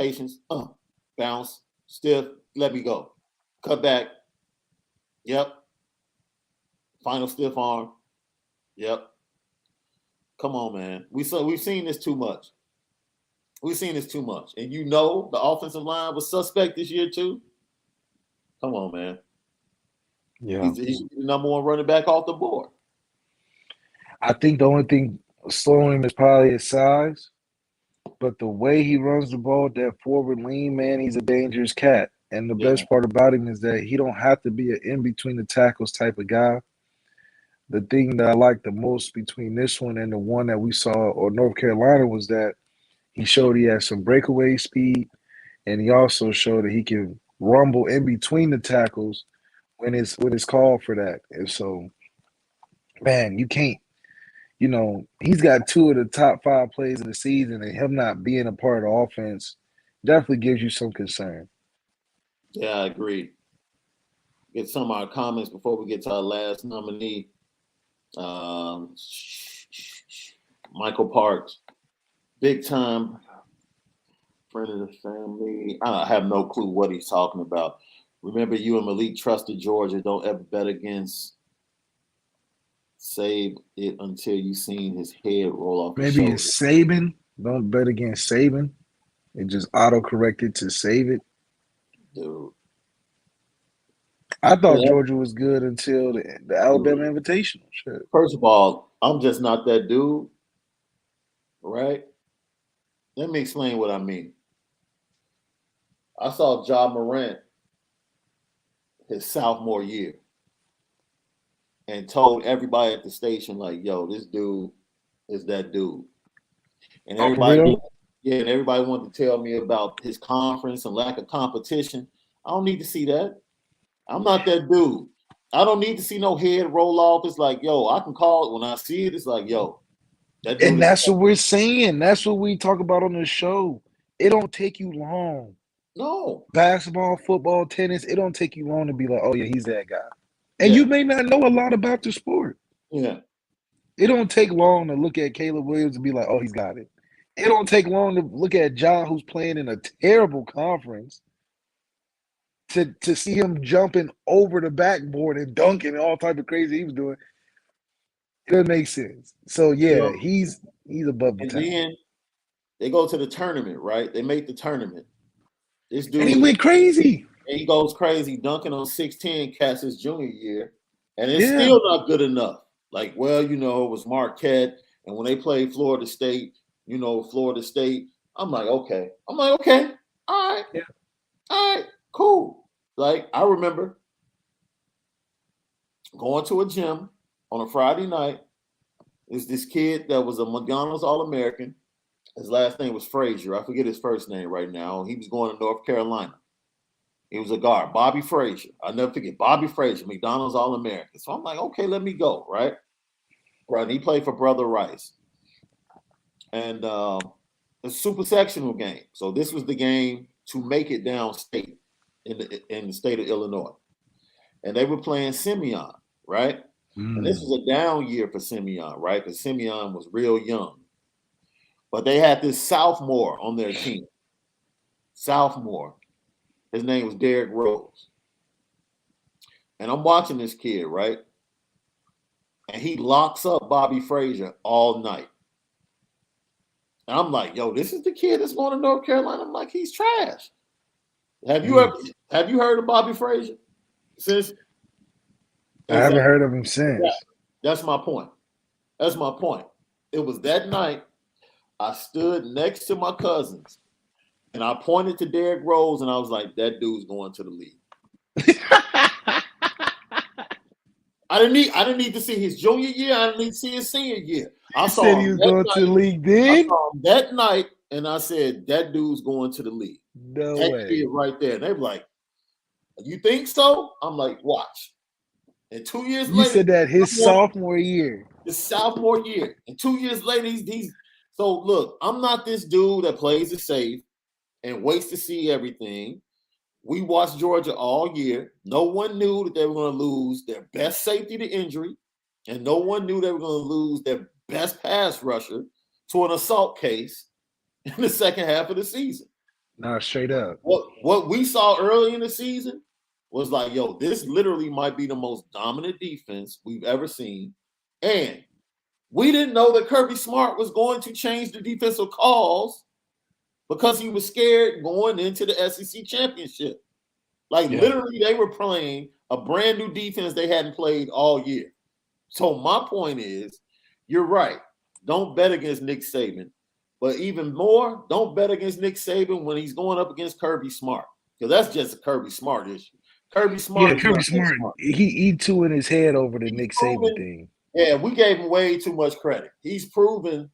Bounce, stiff, let me go. Cut back. Yep. Final stiff arm. Yep. Come on, man. We've seen this too much. We've seen this too much. And you know the offensive line was suspect this year too. Come on, man. Yeah. He's the number one running back off the board. I think the only thing slowing him is probably his size. But the way he runs the ball, that forward lean, man, he's a dangerous cat. And the best part about him is that he don't have to be an in between the tackles type of guy. The thing that I like the most between this one and the one that we saw or North Carolina was that he showed he had some breakaway speed, and he also showed that he can rumble in between the tackles when it's called for that. And so, man, you can't. He's got 2 of the top 5 plays of the season, and him not being a part of the offense definitely gives you some concern. Yeah, I agree. Get some of our comments before we get to our last nominee. Michael Parks, big time friend of the family. I have no clue what he's talking about. Remember, you and Malik trusted Georgia. Don't ever bet against. Save it until you seen his head roll off. Maybe it's Saban. Don't bet against Saban. It just auto-corrected to save it. Dude. I thought Georgia was good until the Alabama Invitational. Shit. First of all, I'm just not that dude, right? Let me explain what I mean. I saw Ja Morant his sophomore year and told everybody at the station, like, yo, this dude is that dude. And everybody wanted to tell me about his conference and lack of competition. I don't need to see that. I'm not that dude. I don't need to see no head roll off. It's like, yo, I can call it when I see it. It's like, yo. And that's what we're saying. That's what we talk about on the show. It don't take you long. No. Basketball, football, tennis, it don't take you long to be like, oh, yeah, he's that guy. And you may not know a lot about the sport. Yeah. It don't take long to look at Caleb Williams and be like, oh, he's got it. It don't take long to look at John, who's playing in a terrible conference, to see him jumping over the backboard and dunking and all type of crazy he was doing. It doesn't make sense. So, yeah, he's above the top. And then they go to the tournament, right? They make the tournament. This dude. And he went crazy. And he goes crazy dunking on 6'10" cats his junior year. And it's still not good enough. Like, well, it was Marquette. And when they played Florida State, I'm like, okay. All right. Yeah. All right, cool. Like, I remember going to a gym on a Friday night. There's this kid that was a McDonald's All-American. His last name was Frazier. I forget his first name right now. He was going to North Carolina. He was a guard, Bobby Frazier. I'll never forget Bobby Frazier, McDonald's All-American. So I'm like, okay, let me go, right? Right. And he played for Brother Rice. And a super sectional game. So this was the game to make it downstate in the state of Illinois. And they were playing Simeon, right? And this was a down year for Simeon, right? Because Simeon was real young. But they had this sophomore on their team. Sophomore. His name was Derrick Rose. And I'm watching this kid, right? And he locks up Bobby Frazier all night. And I'm like, yo, this is the kid that's going to North Carolina. I'm like, he's trash. Have you heard of Bobby Frazier since? I haven't heard of him since. Yeah, that's my point. It was that night I stood next to my cousins and I pointed to Derrick Rose and I was like, that dude's going to the league. I didn't need to see his junior year. I didn't need to see his senior year. I saw said he was going to the league then? I saw him that night and I said, that dude's going to the league. No that way. Kid right there. And they were like, you think so? I'm like, watch. And 2 years later. You said that his sophomore year. His sophomore year. And 2 years later, he's so look, I'm not this dude that plays it safe and waits to see everything. We watched Georgia all year. No one knew that they were going to lose their best safety to injury. And no one knew they were going to lose their best pass rusher to an assault case in the second half of the season. Nah, straight up. What we saw early in the season was like, yo, this literally might be the most dominant defense we've ever seen. And We didn't know that Kirby Smart was going to change the defensive calls because he was scared going into the SEC championship. Like literally, they were playing a brand new defense they hadn't played all year. So my point is, you're right. Don't bet against Nick Saban. But even more, don't bet against Nick Saban when he's going up against Kirby Smart. Because that's just a Kirby Smart issue. Kirby Smart. Yeah, Kirby Smart. He threw in his head over the Nick Saban thing. Yeah, we gave him way too much credit. He's proven,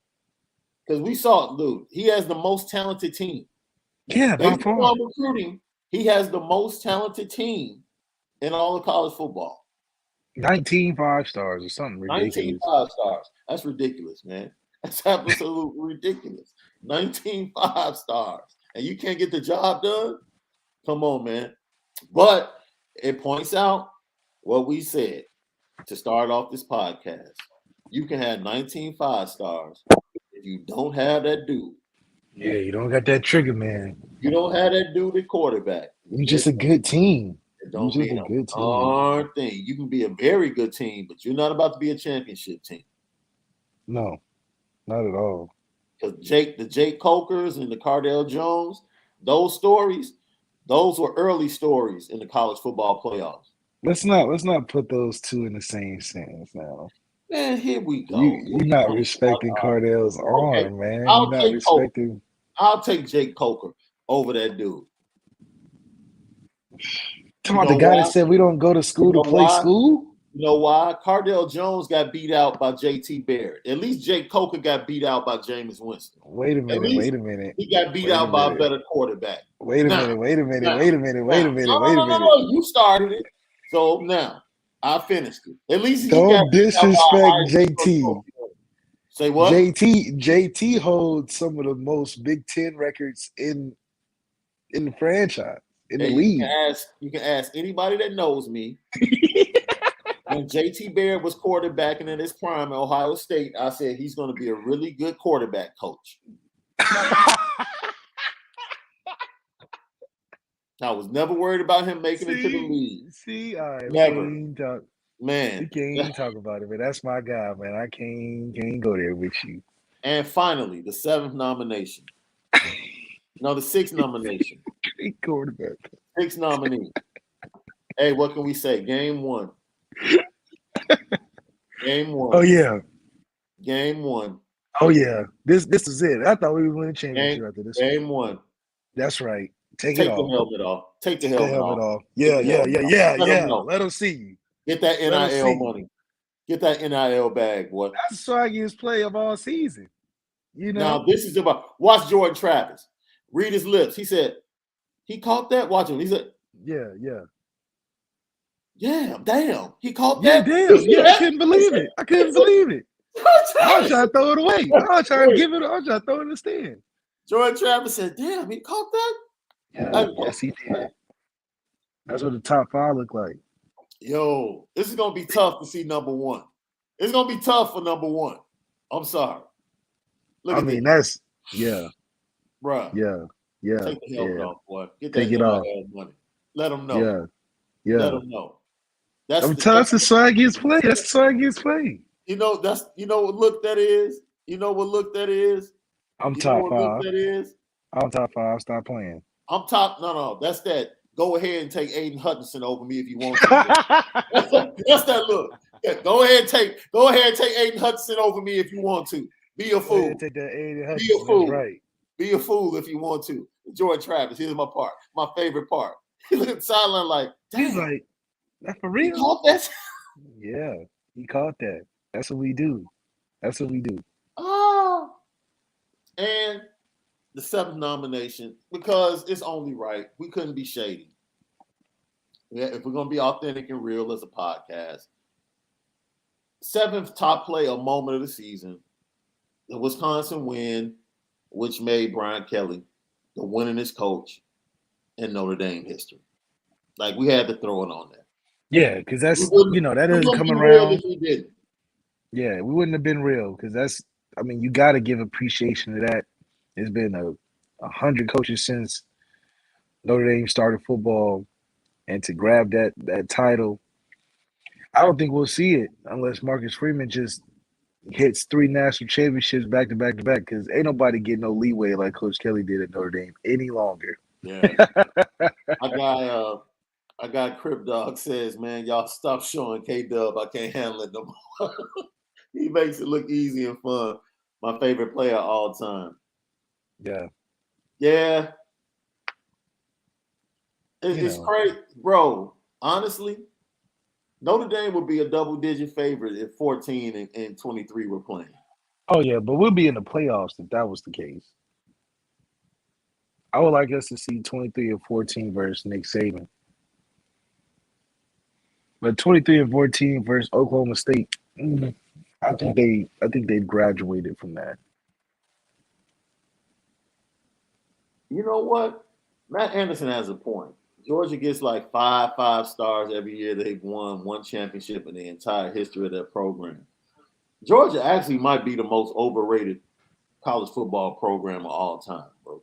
because we saw it, dude. He has the most talented team. Yeah, by far. Recruiting, he has the most talented team in all of college football. 19 5-stars or something ridiculous. 19 5-stars. That's ridiculous, man. That's absolutely ridiculous. 19 5-stars. And you can't get the job done? Come on, man. But it points out what we said to start off this podcast. You can have 19 5-stars if you don't have that dude. Yeah, you don't got that trigger, man. You don't have that dude at quarterback. You're just a good team. Don't be a good team. Thing. You can be a very good team, but you're not about to be a championship team. No, not at all. Because the Jake Cokers and the Cardale Jones, those stories, those were early stories in the college football playoffs. Let's not put those two in the same sentence now. Man, here we go. You're not respecting Cardale's arm, man. You're not respecting. I'll take Jake Coker over that dude. Talking about the guy that said we don't go to school to play school? You know why? Cardale Jones got beat out by J.T. Barrett. At least Jake Coker got beat out by Jameis Winston. Wait a minute. He got beat out by a better quarterback. Wait a minute. No, you started it. So now I finished it. At least don't disrespect JT. Say what? JT holds some of the most Big Ten records in the franchise, in the league. You can ask anybody that knows me. When JT Barrett was quarterbacking in his prime at Ohio State, I said he's going to be a really good quarterback coach. I was never worried about him making it to the league. All right, never. Man, you can't even talk about it, but that's my guy, man. I can't go there with you. And finally, the 7th nomination. No, the 6th nomination. Great quarterback. 6th nominee. Hey, what can we say? Game 1. Game 1. Oh yeah. Game 1. Oh yeah. This is it. I thought we were winning championship after this. Game 1. That's right. Take the helmet off. Take the helmet off. Yeah. Let them see you. Get that NIL money. Get that NIL bag, boy. That's the swaggiest play of all season. You know. Now this is about watch Jordan Travis. Read his lips. He said, he caught that. Watch him. He said, Yeah. Yeah, damn. He caught that. Yeah, damn. Yeah, I couldn't believe it. I was trying to throw it away. I was trying to throw it in the stand. Jordan Travis said, damn, he caught that? Yes, he did. That's what the top 5 look like. Yo, this is going to be tough to see number 1. It's going to be tough for number 1. I'm sorry. That's, yeah. Bruh. Yeah. Take the helmet off, boy. Get that Take it off. money. Let them know. Yeah. Let them know. That's the swaggiest play. That's the swaggiest play. You know what look that is? You know what look that is? I'm top 5. That is? I'm top 5. Stop playing. I'm top. No. That's that. Go ahead and take Aiden Hutchinson over me if you want to. that's that look. Yeah, go ahead and take Aiden Hutchinson over me if you want to. Be a fool. Take that Aiden Hutchinson. Be a fool. Right. Be a fool if you want to. Jordan Travis. Here's my part. My favorite part. He looked at the sideline like, damn. He's like, that's for real. He caught that? Yeah, he caught that. That's what we do. Oh. And the 7th nomination, because it's only right. We couldn't be shady. Yeah, if we're going to be authentic and real as a podcast. 7th top play or moment of the season, the Wisconsin win, which made Brian Kelly the winningest coach in Notre Dame history. Like, we had to throw it on there. Yeah, because that's, that doesn't come around. Yeah, we wouldn't have been real because you got to give appreciation to that. There's been 100 coaches since Notre Dame started football, and to grab that title, I don't think we'll see it unless Marcus Freeman just hits 3 national championships back to back to back because ain't nobody getting no leeway like Coach Kelly did at Notre Dame any longer. Yeah. I got Crip Dog says, man, y'all stop showing K-Dub. I can't handle it no more. He makes it look easy and fun. My favorite player all time. Yeah. Yeah. It's crazy. Bro, honestly, Notre Dame would be a double-digit favorite if 14 and 23 were playing. Oh, yeah, but we'll be in the playoffs if that was the case. I would like us to see 23 and 14 versus Nick Saban. But 23 and 14 versus Oklahoma State, I think they've graduated from that. You know what? Matt Anderson has a point. Georgia gets like five stars every year. They've won one championship in the entire history of their program. Georgia actually might be the most overrated college football program of all time, bro.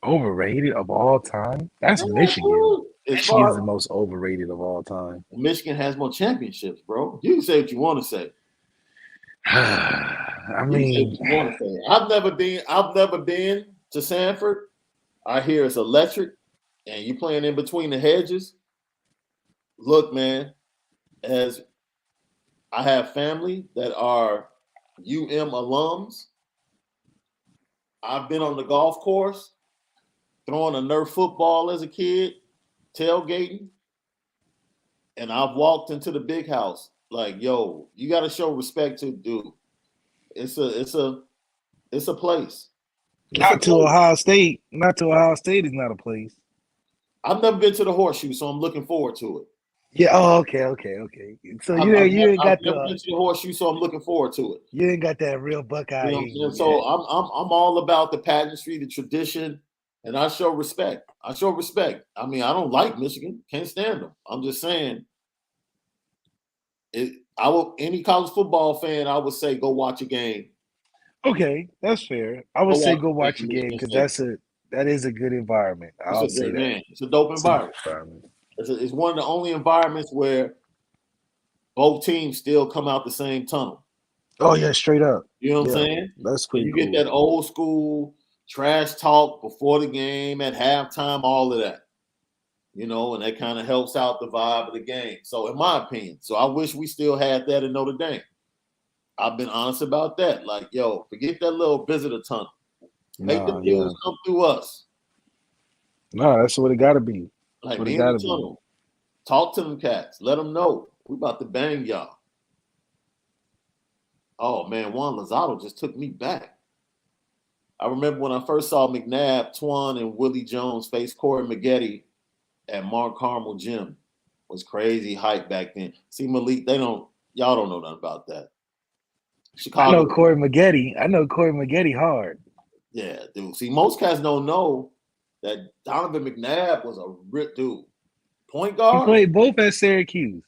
Overrated of all time? That's Michigan. Michigan's the most overrated of all time. Michigan has more championships, bro. You can say what you want to say. I mean, you want to say. I've never been to Sanford. I hear it's electric, and you playing in between the hedges. Look, man, as I have family that are UM alums. I've been on the golf course, throwing a Nerf football as a kid, tailgating, and I've walked into the big house. Like, yo, you got to show respect to dude. It's a place. Not to Ohio State. Not to Ohio State is not a place. I've never been to the Horseshoe, so I'm looking forward to it. Yeah. Oh, okay. So you ain't got I've never been to the Horseshoe, so I'm looking forward to it. You ain't got that real Buckeye. You know, so I'm all about the pageantry, the tradition, and I show respect. I mean, I don't like Michigan, can't stand them. I'm just saying, any college football fan, I would say go watch a game. Okay, that's fair. I would say go watch a game because that is a good environment. I'll say that. It's a dope environment. It's one of the only environments where both teams still come out the same tunnel. Oh yeah, straight up. You know what I'm saying? That's pretty you cool. Get that old school trash talk before the game, at halftime, all of that. You know, and that kind of helps out the vibe of the game. So in my opinion, I wish we still had that in Notre Dame. I've been honest about that. Like, yo, forget that little visitor tunnel. Make the dudes come through us. No, that's what it got to be. Like, be in the tunnel. Talk to them cats. Let them know we about to bang y'all. Oh man, Juan Lozado just took me back. I remember when I first saw McNabb, Twan, and Willie Jones face Corey Maggette at Mark Carmel Gym. Was crazy hype back then. See, Malik, y'all don't know nothing about that. Chicago. I know Corey Maggette hard. Yeah, dude. See, most cats don't know that Donovan McNabb was a rip dude. Point guard. He played both at Syracuse.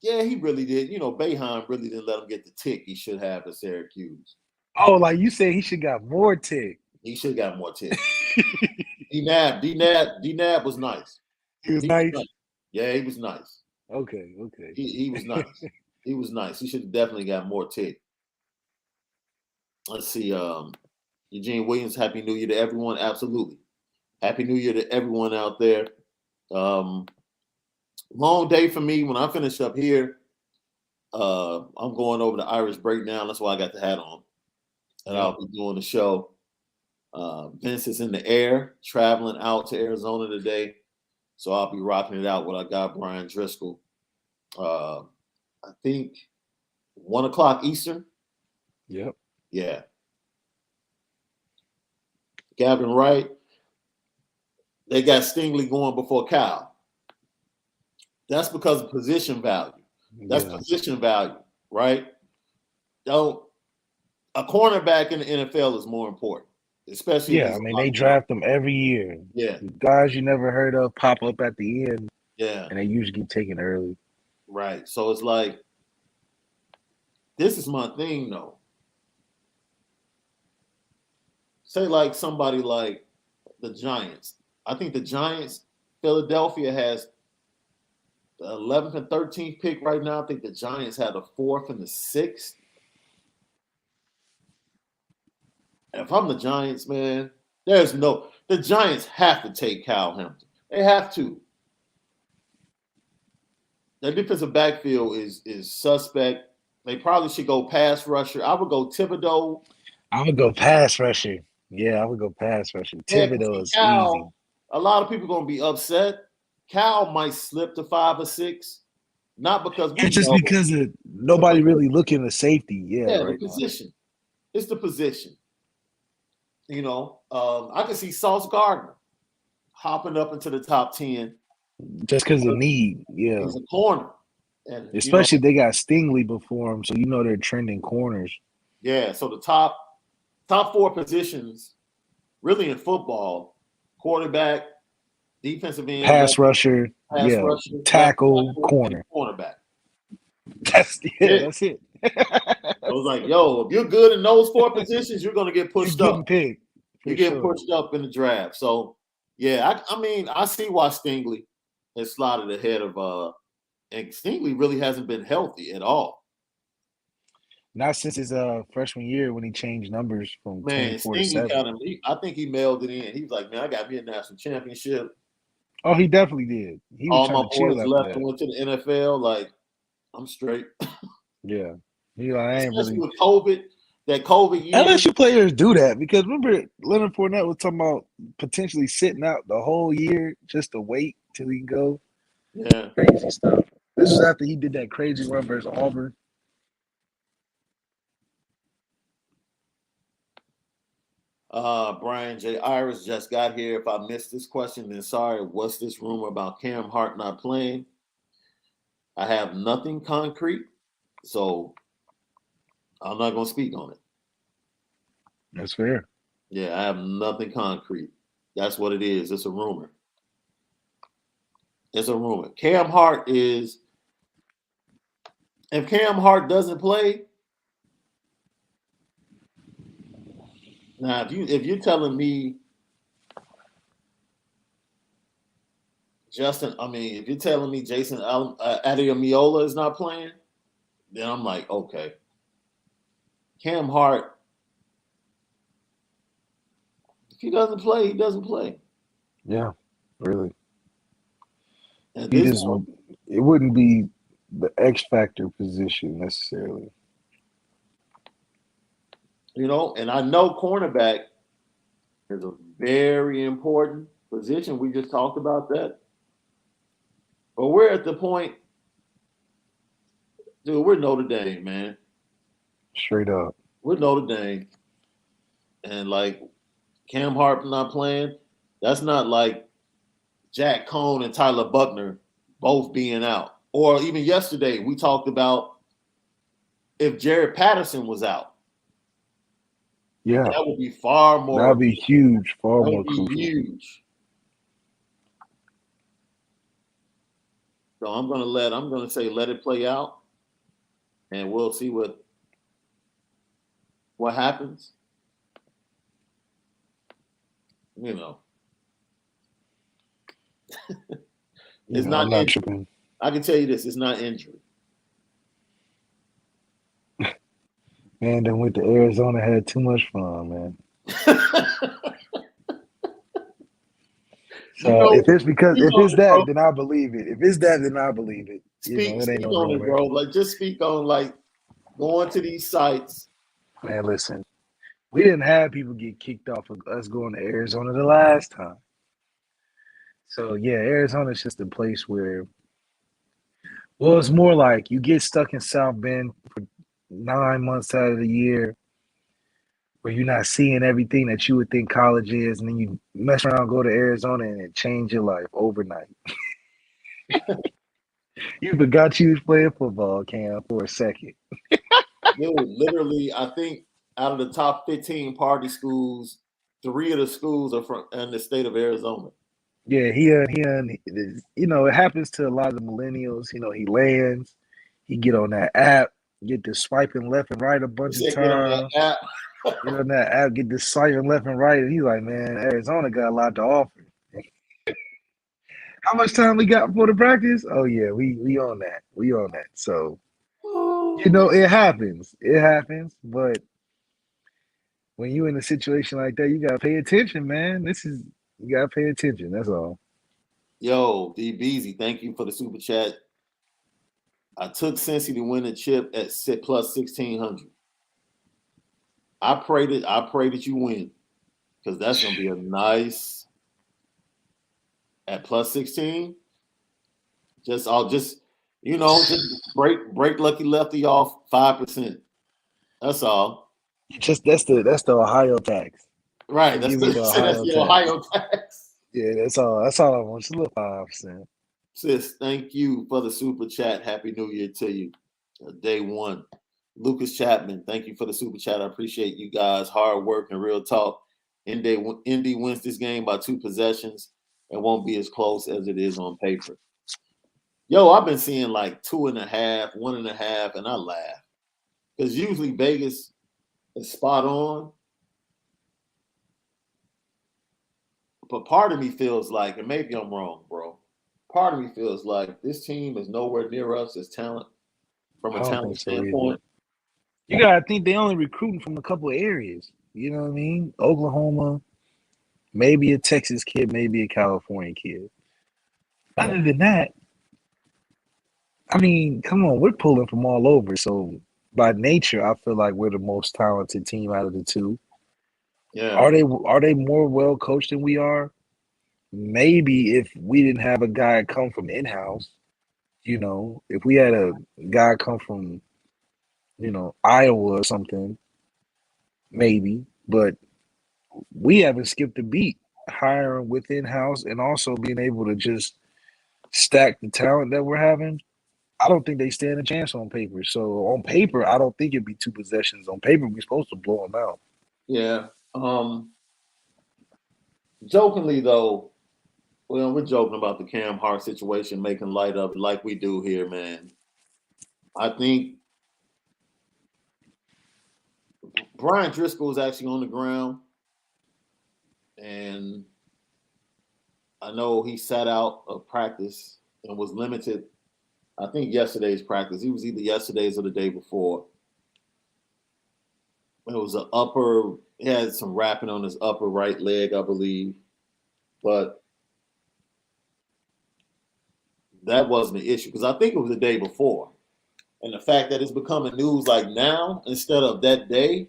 Yeah, he really did. You know, Boeheim really didn't let him get the tick he should have at Syracuse. Oh, like you said, he should got more tick. He should have got more tick. D-Nab was nice. He was nice? Yeah, he was nice. Okay. He was nice. He was nice. He should have definitely got more tick. Let's see. Eugene Williams, Happy New Year to everyone. Absolutely. Happy New Year to everyone out there. Long day for me. When I finish up here, I'm going over to Irish Breakdown. That's why I got the hat on. And I'll be doing the show. Vince is in the air, traveling out to Arizona today. So I'll be rocking it out with our guy, Brian Driscoll. I think 1:00 Eastern. Yep. Yeah. Gavin Wright. They got Stingley going before Cal. That's because of position value. That's position value, right? A cornerback in the NFL is more important, especially. Yeah, I mean, they draft them every year. Yeah. Guys you never heard of pop up at the end. Yeah. And they usually get taken early. Right. So it's like, this is my thing, though. Say like somebody like the Giants. I think the Giants, Philadelphia has the 11th and 13th pick right now. I think the Giants had the 4th and the 6th. If I'm the Giants, man, the Giants have to take Cal Hampton. They have to. Their defensive backfield is suspect. They probably should go pass rusher. I would go Thibodeau. I would go pass rusher. Yeah, I would go pass rusher. Yeah, Thibodeau is easy. Cal, a lot of people gonna be upset. Cal might slip to 5 or 6, not because It's just because of nobody really looking at safety. Yeah, right. The position. It's the position. You know, I can see Sauce Gardner hopping up into the top 10 just because of need. Yeah, he's a corner, and especially if they got Stingley before him, so they're trending corners. Yeah, so the top 4 positions, really in football: quarterback, defensive end, pass rusher, tackle, corner, cornerback. That's it. I was like, yo, if you're good in those 4 positions, you're gonna get pushed up. Picked, you're getting pushed up in the draft. So yeah, I mean, I see why Stingley has slotted ahead of and Stingley really hasn't been healthy at all. Not since his freshman year when he changed numbers from 24 to 7. I think he mailed it in. He was like, man, I got me a national championship. Oh, he definitely did. He was all my boys left and went to the NFL. Like, I'm straight. Yeah. I ain't Especially really with COVID, that COVID year. LSU players do that because remember Leonard Fournette was talking about potentially sitting out the whole year just to wait till he can go. Yeah. Crazy stuff. This is after he did that crazy run versus Auburn. Brian J. Iris just got here. If I missed this question, then sorry. What's this rumor about Cam Hart not playing? I have nothing concrete, so I'm not going to speak on it. That's fair. Yeah, I have nothing concrete. That's what it is. It's a rumor. It's a rumor. Cam Hart is – if Cam Hart doesn't play – now, if you're telling me if you're telling me Jason Adeyemiola is not playing, then I'm like, okay. Cam Hart, if he doesn't play, he doesn't play. Yeah, really. It wouldn't be the X factor position necessarily. And I know cornerback is a very important position. We just talked about that. But we're at the point, dude, we're Notre Dame, man. Straight up. We're Notre Dame. And, like, Cam Hart not playing, that's not like Jack Cohn and Tyler Buckner both being out. Or even yesterday, we talked about if Jared Patterson was out. Yeah. That would be far more. That would be huge, far more crucial. Huge. So I'm gonna say let it play out, and we'll see what happens. It's not injury. I can tell you this: it's not injury. Man, then went to Arizona, had too much fun, man. So if it's that, then I believe it. If it's that, then I believe it. Speak on it, bro. Like, just speak on, like, going to these sites. Man, listen, we didn't have people get kicked off of us going to Arizona the last time. So yeah, Arizona's just a place where, well, it's more like you get stuck in South Bend for 9 months out of the year where you're not seeing everything that you would think college is, and then you mess around, go to Arizona, and it change your life overnight. You forgot you was playing football, Cam, for a second. Dude, literally, I think out of the top 15 party schools, 3 of the schools are in the state of Arizona. Yeah, it happens to a lot of the millennials. He lands, he get on that app, get to swiping left and right a bunch of times. Get on that app, get to swiping left and right. And he's like, man, Arizona got a lot to offer. How much time we got before the practice? Oh yeah, we on that. We on that. So it happens. It happens. But when you in a situation like that, you gotta pay attention, man. You gotta pay attention. That's all. Yo, D Beezy, thank you for the super chat. I took Cincy to win the chip at plus 1,600. I pray that you win because that's gonna be a nice at plus 16. Just break Lucky Lefty off 5%. That's all. That's the Ohio tax. Right. Give me the That's the Ohio tax. Yeah, that's all. That's all I want. Just a little 5%. Sis, thank you for the super chat. Happy New Year to you. Day one. Lucas Chapman, thank you for the super chat. I appreciate you guys' hard work and real talk. Indy wins this game by 2 possessions and won't be as close as it is on paper. Yo, I've been seeing like 2.5, 1.5, and I laugh. Because usually Vegas is spot on. But part of me feels like, and maybe I'm wrong, bro. Part of me feels like this team is nowhere near us as talent from a talent standpoint. You gotta think they only recruiting from a couple of areas. You know what I mean? Oklahoma, maybe a Texas kid, maybe a California kid. Other than that, I mean, come on, we're pulling from all over. So by nature, I feel like we're the most talented team out of the two. Yeah. Are they more well coached than we are? Maybe if we didn't have a guy come from in-house, if we had a guy come from, Iowa or something, maybe. But we haven't skipped a beat hiring with in-house and also being able to just stack the talent that we're having. I don't think they stand a chance on paper. So on paper, I don't think it'd be 2 possessions. On paper, we're supposed to blow them out. Yeah. Jokingly though, well, we're joking about the Cam Hart situation, making light of it like we do here, man. I think Brian Driscoll is actually on the ground, and I know he sat out of practice and was limited. I think yesterday's practice. He was either yesterday's or the day before. It was he had some wrapping on his upper right leg, I believe. But that wasn't the issue because I think it was the day before. And the fact that it's becoming news like now instead of that day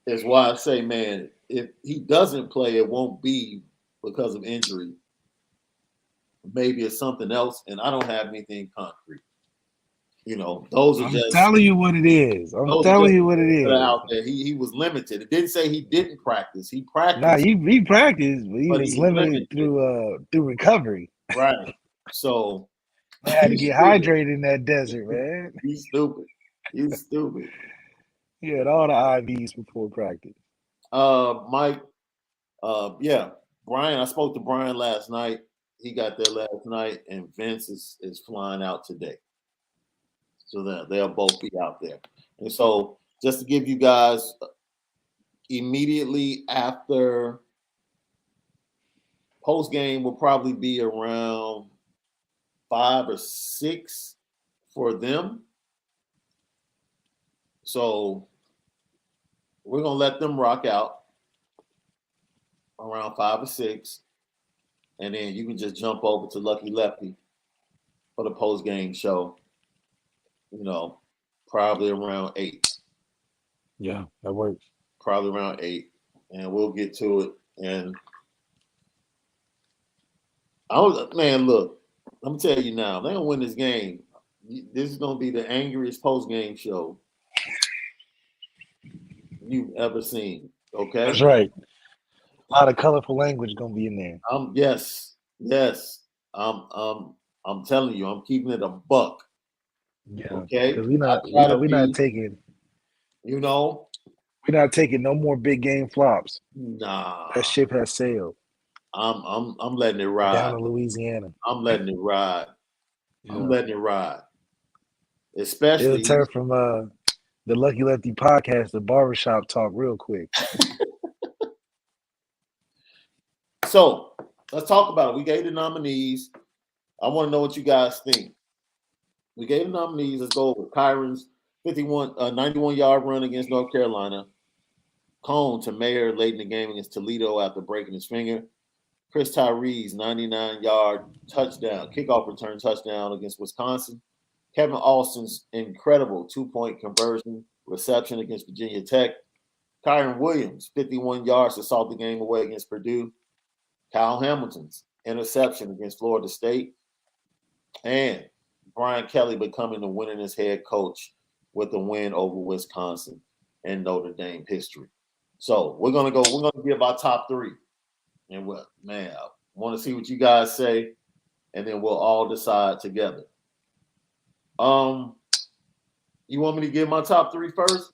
is why I say, man, if he doesn't play, it won't be because of injury. Maybe it's something else, and I don't have anything concrete. Those are just. I'm telling you what it is. I'm telling you what it is. Out there, he was limited. It didn't say he didn't practice. He practiced. Nah, he practiced, but he was limited through recovery. Right. So I had to get hydrated in that desert, man. You stupid. He had all the IVs before practice. Mike. Yeah, Brian. I spoke to Brian last night. He got there last night, and Vince is flying out today. So that they'll both be out there. And so just to give you guys immediately after post game will probably be around 5 or 6 for them. So we're gonna let them rock out around 5 or 6. And then you can just jump over to Lucky Lefty for the post game show. Probably around 8. Yeah, that works. Probably around 8, and we'll get to it. And man, look, I'm gonna tell you now, they don't win this game. This is gonna be the angriest post game show you've ever seen. Okay, that's right. A lot of colorful language gonna be in there. Yes. I'm telling you, I'm keeping it a buck. Yeah. Okay. Because we're not taking. We're not taking no more big game flops. Nah. That ship has sailed. I'm letting it ride. Down to Louisiana. I'm letting it ride. Yeah. I'm letting it ride. Especially it'll turn from the Lucky Lefty podcast to barbershop talk real quick. So let's talk about it. We gave the nominees. I want to know what you guys think. We gave the nominees. Let's go over Kyron's 91-yard run against North Carolina. Cone to Mayer late in the game against Toledo after breaking his finger. Chris Tyree's 99-yard touchdown, kickoff return touchdown against Wisconsin. Kevin Austin's incredible 2-point conversion reception against Virginia Tech. Kyron Williams, 51 yards to salt the game away against Purdue. Kyle Hamilton's interception against Florida State. And Brian Kelly becoming the winningest head coach with a win over Wisconsin in Notre Dame history. So we're gonna give our top three. And I want to see what you guys say, and then we'll all decide together. You want me to give my top three first?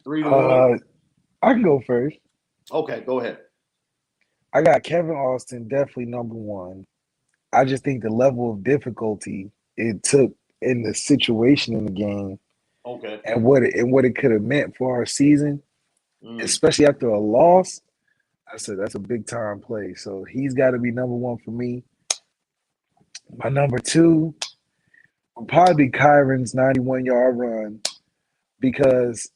3 to 1? I can go first. Okay, go ahead. I got Kevin Austin, definitely number one. I just think the level of difficulty it took in the situation in the game, okay, and what it could have meant for our season, especially after a loss. I said that's a big time play. So he's got to be number one for me. My number two would probably be Kyron's 91-yard run, because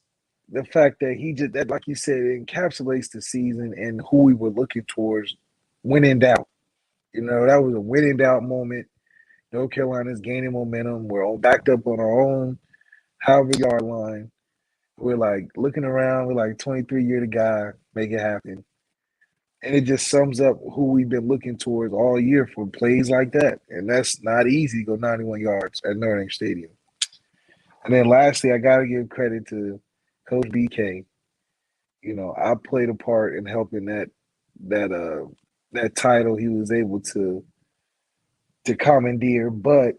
the fact that that, like you said, it encapsulates the season and who we were looking towards when in doubt. You know, that was a when in doubt moment. North Carolina's gaining momentum. We're all backed up on our own however-yard line. We're like looking around. We're like 23-year to guy, make it happen. And it just sums up who we've been looking towards all year for plays like that. And that's not easy to go 91 yards at Notre Dame Stadium. And then lastly, I got to give credit to Coach BK. You know, I played a part in helping that title he was able to commandeer. But,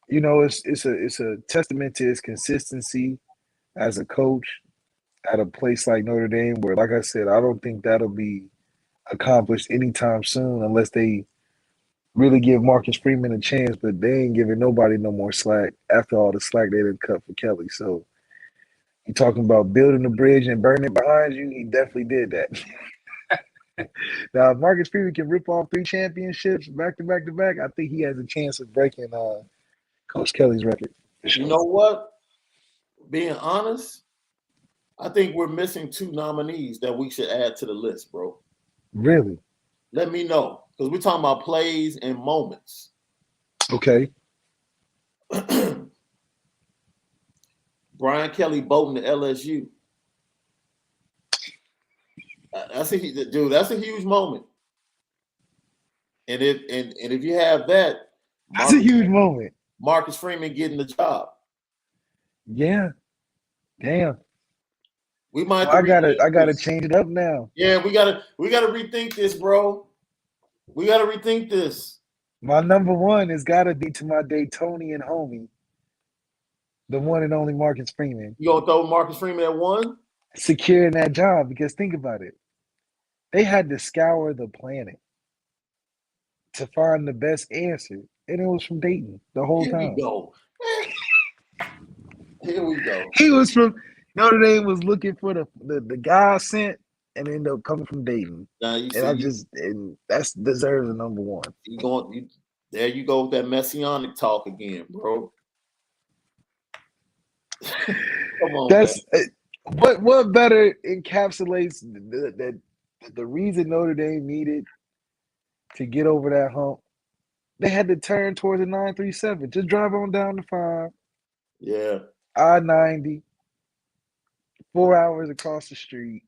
you know, it's a testament to his consistency as a coach at a place like Notre Dame, where, like I said, I don't think that'll be accomplished anytime soon unless they really give Marcus Freeman a chance, but they ain't giving nobody no more slack after all the slack they didn't cut for Kelly. So you talking about building a bridge and burning it behind you, he definitely did that. Now, if Marcus Freeman can rip off 3 championships back to back to back, I think he has a chance of breaking Coach Kelly's record. You know what? Being honest, I think we're missing 2 nominees that we should add to the list, bro. Really? Let me know, because we're talking about plays and moments. Okay. Brian Kelly boating to LSU. That's a huge moment. And if you have that, that's a huge moment. Marcus Freeman getting the job. Yeah. Damn. We might. I gotta change it up now. Yeah, we gotta rethink this, bro. We gotta rethink this. My number one has gotta be to my Daytonian homie, the one and only Marcus Freeman. You gonna throw Marcus Freeman at 1? Securing that job, because think about it. They had to scour the planet to find the best answer, and it was from Dayton the whole time. Here we go. He was from Notre Dame, was looking for the guy sent, and ended up coming from Dayton. And that's deserves a number one. There you go with that messianic talk again, bro. Come on. That's what better encapsulates the reason Notre Dame needed to get over that hump. They had to turn towards the 937. Just drive on down the 5. Yeah. I-90. 4 hours across the street.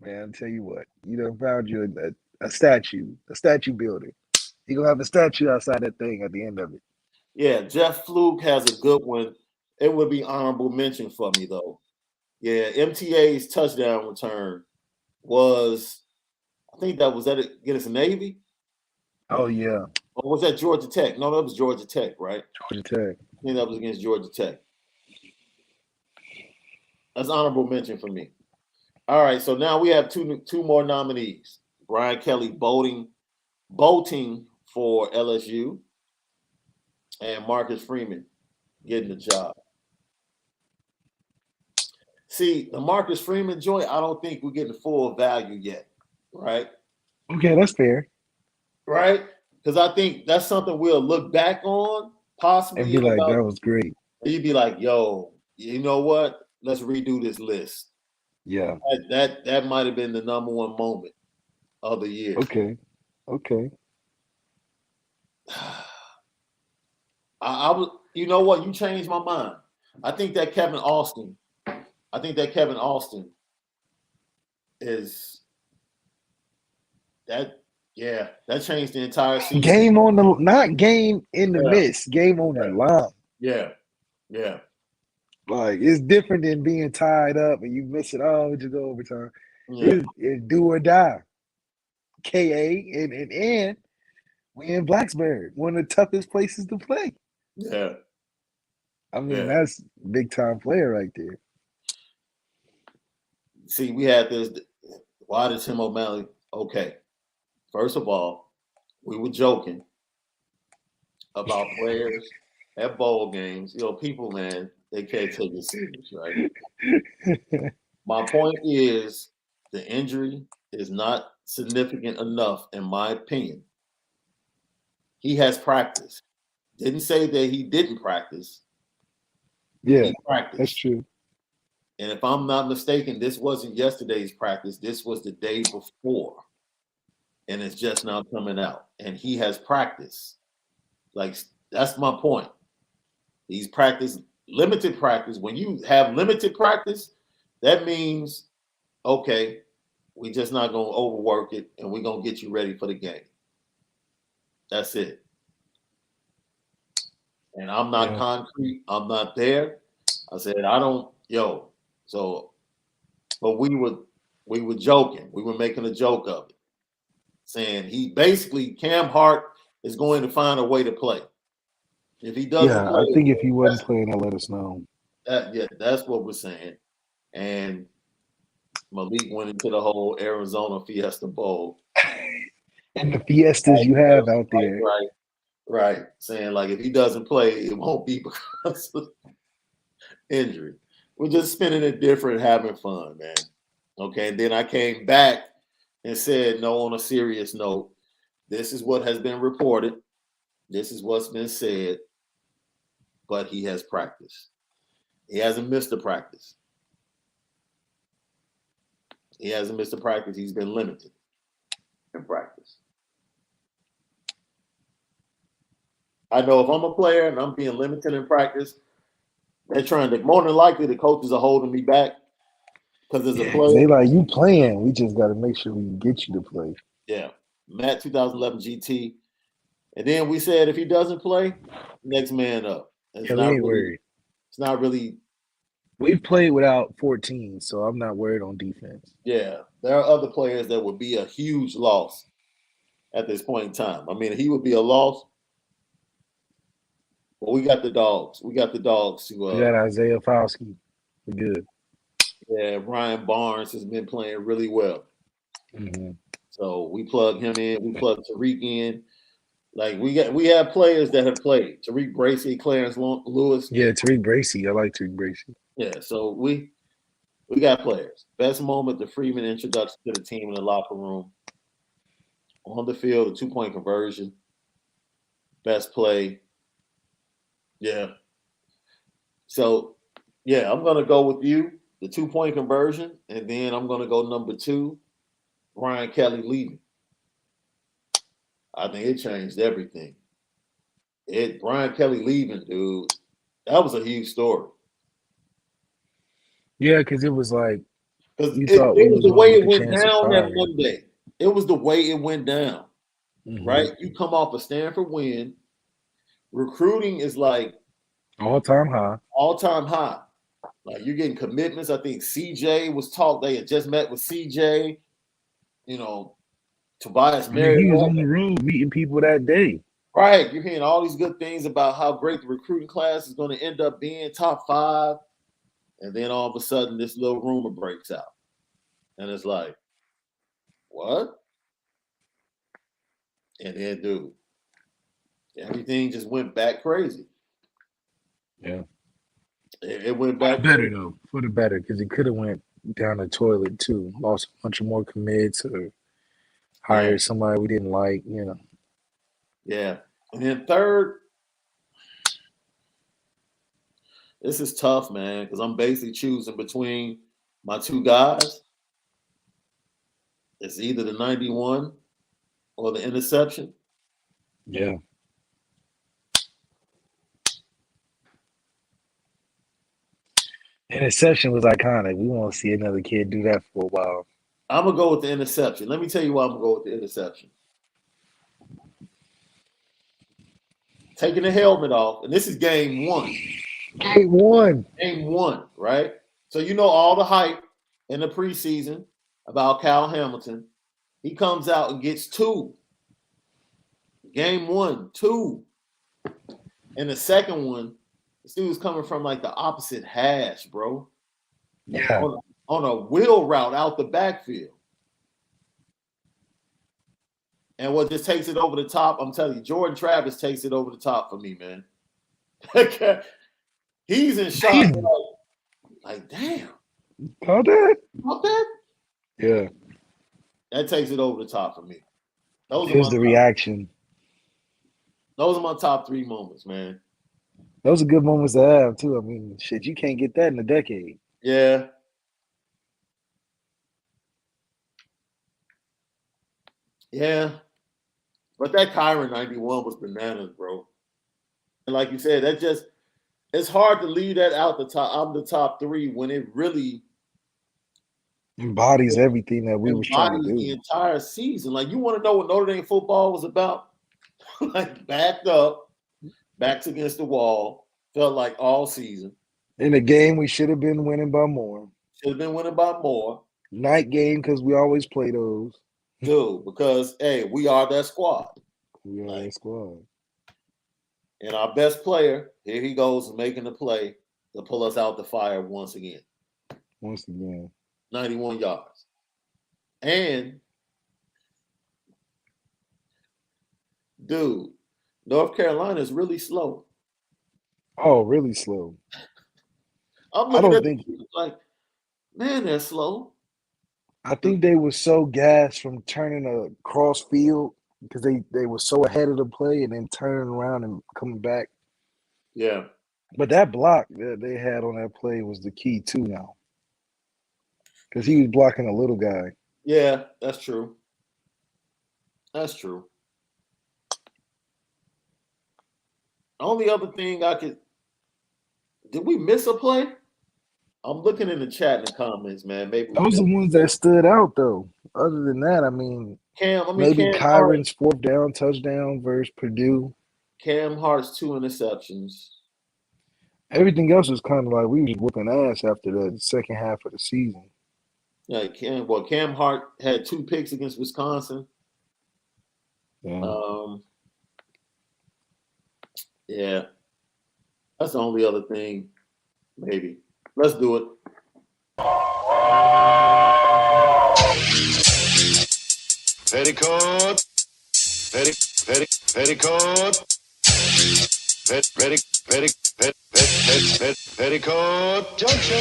Man, I'll tell you what. You done found you a statue building. You're going to have a statue outside that thing at the end of it. Yeah, Jeff Fluke has a good one. It would be honorable mention for me, though. Yeah, MTA's touchdown return was, I think that was against Navy. Oh, yeah. Or was that Georgia Tech? No, that was Georgia Tech, right? Georgia Tech. I think that was against Georgia Tech. That's honorable mention for me. All right, so now we have two more nominees. Brian Kelly bolting for LSU, and Marcus Freeman getting the job. See, the Marcus Freeman joint, I don't think we're getting full value yet, right? Okay, that's fair. Right? Because I think that's something we'll look back on, possibly. And be like, that was great. You'd be like, yo, you know what? Let's redo this list. Yeah. That might have been the number one moment of the year. Okay. I was, you know what? You changed my mind. I think that Kevin Austin is that. Yeah, that changed the entire season. Game on the not game in the Yeah. midst. Game on the line. Yeah. Like it's different than being tied up and you miss it. Oh, just go overtime. Yeah. It's do or die. KA and we in Blacksburg, one of the toughest places to play. Yeah. I mean, that's big time player right there. See, we had this. Why did Tim O'Malley? Okay, first of all, we were joking about players at bowl games. You know, people, man, they can't take it serious, right? My point is the injury is not significant enough, in my opinion. He has practiced. Didn't say that he didn't practice. Yeah, he practiced. That's true. And if I'm not mistaken, this wasn't yesterday's practice. This was the day before. And it's just now coming out. And he has practiced. Like, that's my point. He's practiced, limited practice. When you have limited practice, that means, okay, we're just not going to overwork it and we're going to get you ready for the game. That's it. And I'm not concrete. I'm not there. I said, I don't, so, but we were joking. We were making a joke of it, saying Cam Hart is going to find a way to play. If he doesn't play, I think if he wasn't playing, he'll let us know. That's what we're saying. And Malik went into the whole Arizona Fiesta Bowl. And the fiestas you have out there. Right. Saying, like, if he doesn't play, it won't be because of injury. We're just spinning it different, having fun, man. Okay, and then I came back and said, no, on a serious note, this is what has been reported. This is what's been said. But he has practiced. He hasn't missed a practice. He's been limited in practice. I know if I'm a player and I'm being limited in practice, they're trying to, more than likely, the coaches are holding me back because there's a player. They like, you playing. We just got to make sure we get you to play. Yeah. Matt 2011 GT. And then we said if he doesn't play, next man up. We ain't worried. It's not really. We've played without 14, so I'm not worried on defense. Yeah. There are other players that would be a huge loss at this point in time. I mean, he would be a loss. But we got the dogs. We got Isaiah Fowski. We're good. Yeah, Ryan Barnes has been playing really well. Mm-hmm. So we plug him in. We plug Tariq in. Like we have players that have played. Tariq Bracy, Clarence Lewis. Yeah, Tariq Bracy. I like Tariq Bracy. Yeah, so we got players. Best moment, the Freeman introduction to the team in the locker room. On the field, the 2-point conversion. Best play. Yeah. So, yeah, I'm going to go with you, the 2-point conversion, and then I'm going to go number 2, Brian Kelly leaving. I think it changed everything. Brian Kelly leaving, dude, that was a huge story. Yeah, because it was like, it was the way it went down that Monday. It was the way it went down, right? You come off a Stanford win. Recruiting is like all-time high. Like you're getting commitments. I think CJ was talked. They had just met with CJ. Tobias Merritt. He was on the road meeting people that day. Right. You're hearing all these good things about how great the recruiting class is going to end up being, top 5. And then all of a sudden, this little rumor breaks out. And it's like, what? And then, dude, everything just went back crazy. Yeah. It went back for the better, because it could have went down the toilet too. Lost a bunch of more commits or hired somebody we didn't like, Yeah. And then third, this is tough, man, because I'm basically choosing between My two guys, it's either the 91 or the interception. Yeah. Interception was iconic. We want to see another kid do that for a while. I'm going to go with the interception. Let me tell you why I'm going to go with the interception. Taking the helmet off, and this is game one. Game one. Game one, right? So you know all the hype in the preseason about Kyle Hamilton. He comes out and gets 2. Game 1, 2. And the second one, this dude was coming from like the opposite hash, bro. Yeah. On a wheel route out the backfield. And what just takes it over the top, I'm telling you, Jordan Travis takes it over the top for me, man. He's in shock. Like, damn. Caught that? Caught that? Yeah. That takes it over the top for me. Here's the reaction. Those are my top 3 moments, man. Those are good moments to have, too. I mean, shit, you can't get that in a decade. Yeah. Yeah. But that Kyron 91 was bananas, bro. And like you said, it's hard to leave that out the top 3 when it really embodies everything that we was trying to do. The entire season. Like, you want to know what Notre Dame football was about? Like, backed up, backs against the wall, felt like all season. In a game we should have been winning by more. Should have been winning by more. Night game, because we always play those. Dude, because, hey, we are that squad. We are that squad. And our best player, here he goes making the play to pull us out the fire once again. 91 yards. And, dude, North Carolina is really slow. Oh, really slow. I'm looking at them like, man, they're slow. I think they were so gassed from turning a cross field because they were so ahead of the play and then turning around and coming back. Yeah. But that block that they had on that play was the key too now. Because he was blocking a little guy. Yeah, that's true. That's true. Only other thing did we miss a play? I'm looking in the chat in the comments, man. Maybe those are the ones that stood out, though. Other than that, maybe Kyron's 4th down touchdown versus Purdue. Cam Hart's 2 interceptions. Everything else was kind of like we was whooping ass after the second half of the season. Yeah, Cam Hart had 2 picks against Wisconsin. Yeah. Yeah. That's the only other thing, maybe. Let's do it. Petticoat. Petticoat Junction.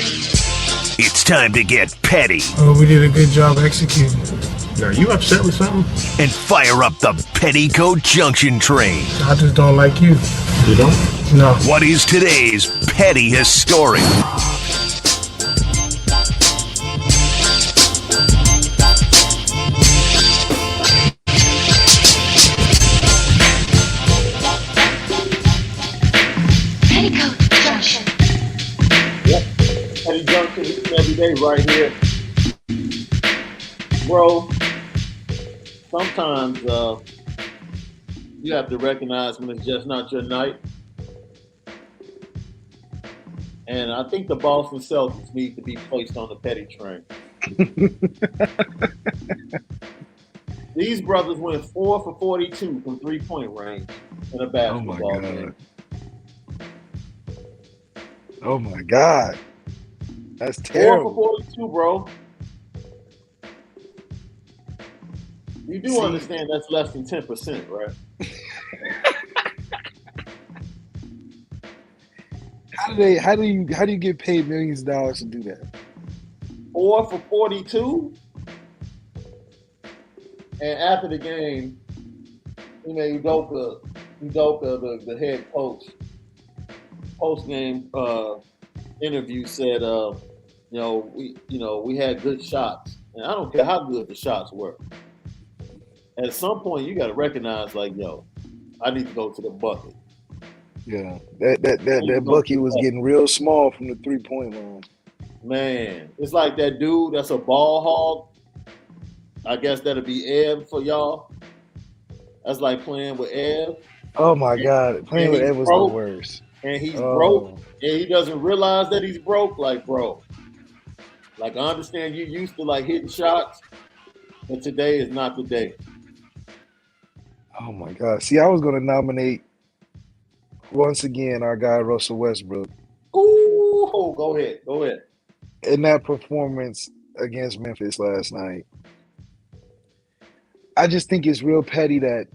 It's time to get petty. Oh, we did a good job executing. Are you upset with something? And fire up the Petticoat Junction train. I just don't like you. You don't? No. What is today's pettiest story? Petticoat Junction. Yep. Petty Junction every day right here. Bro, sometimes you have to recognize when it's just not your night. And I think the Boston Celtics need to be placed on the petty train. These brothers went 4 for 42 from 3-point range in a basketball game. Oh my God. That's terrible. 4 for 42, bro. You do understand that's less than 10%, right? How do you get paid millions of dollars to do that? 4 for 42. And after the game, Udoka, the head coach, post-game interview said we had good shots, and I don't care how good the shots were. At some point, you got to recognize, like, yo, I need to go to the bucket. Yeah, that bucket was getting real small from the 3-point line. Man, it's like that dude that's a ball hog. I guess that'll be Ev for y'all. That's like playing with Ev. Oh my God, playing with Ed was the worst. And he's broke, and he doesn't realize that he's broke. Like, bro, like, I understand you used to like hitting shots, but today is not the day. Oh my God. See, I was gonna nominate once again our guy Russell Westbrook. Ooh, go ahead. In that performance against Memphis last night. I just think it's real petty that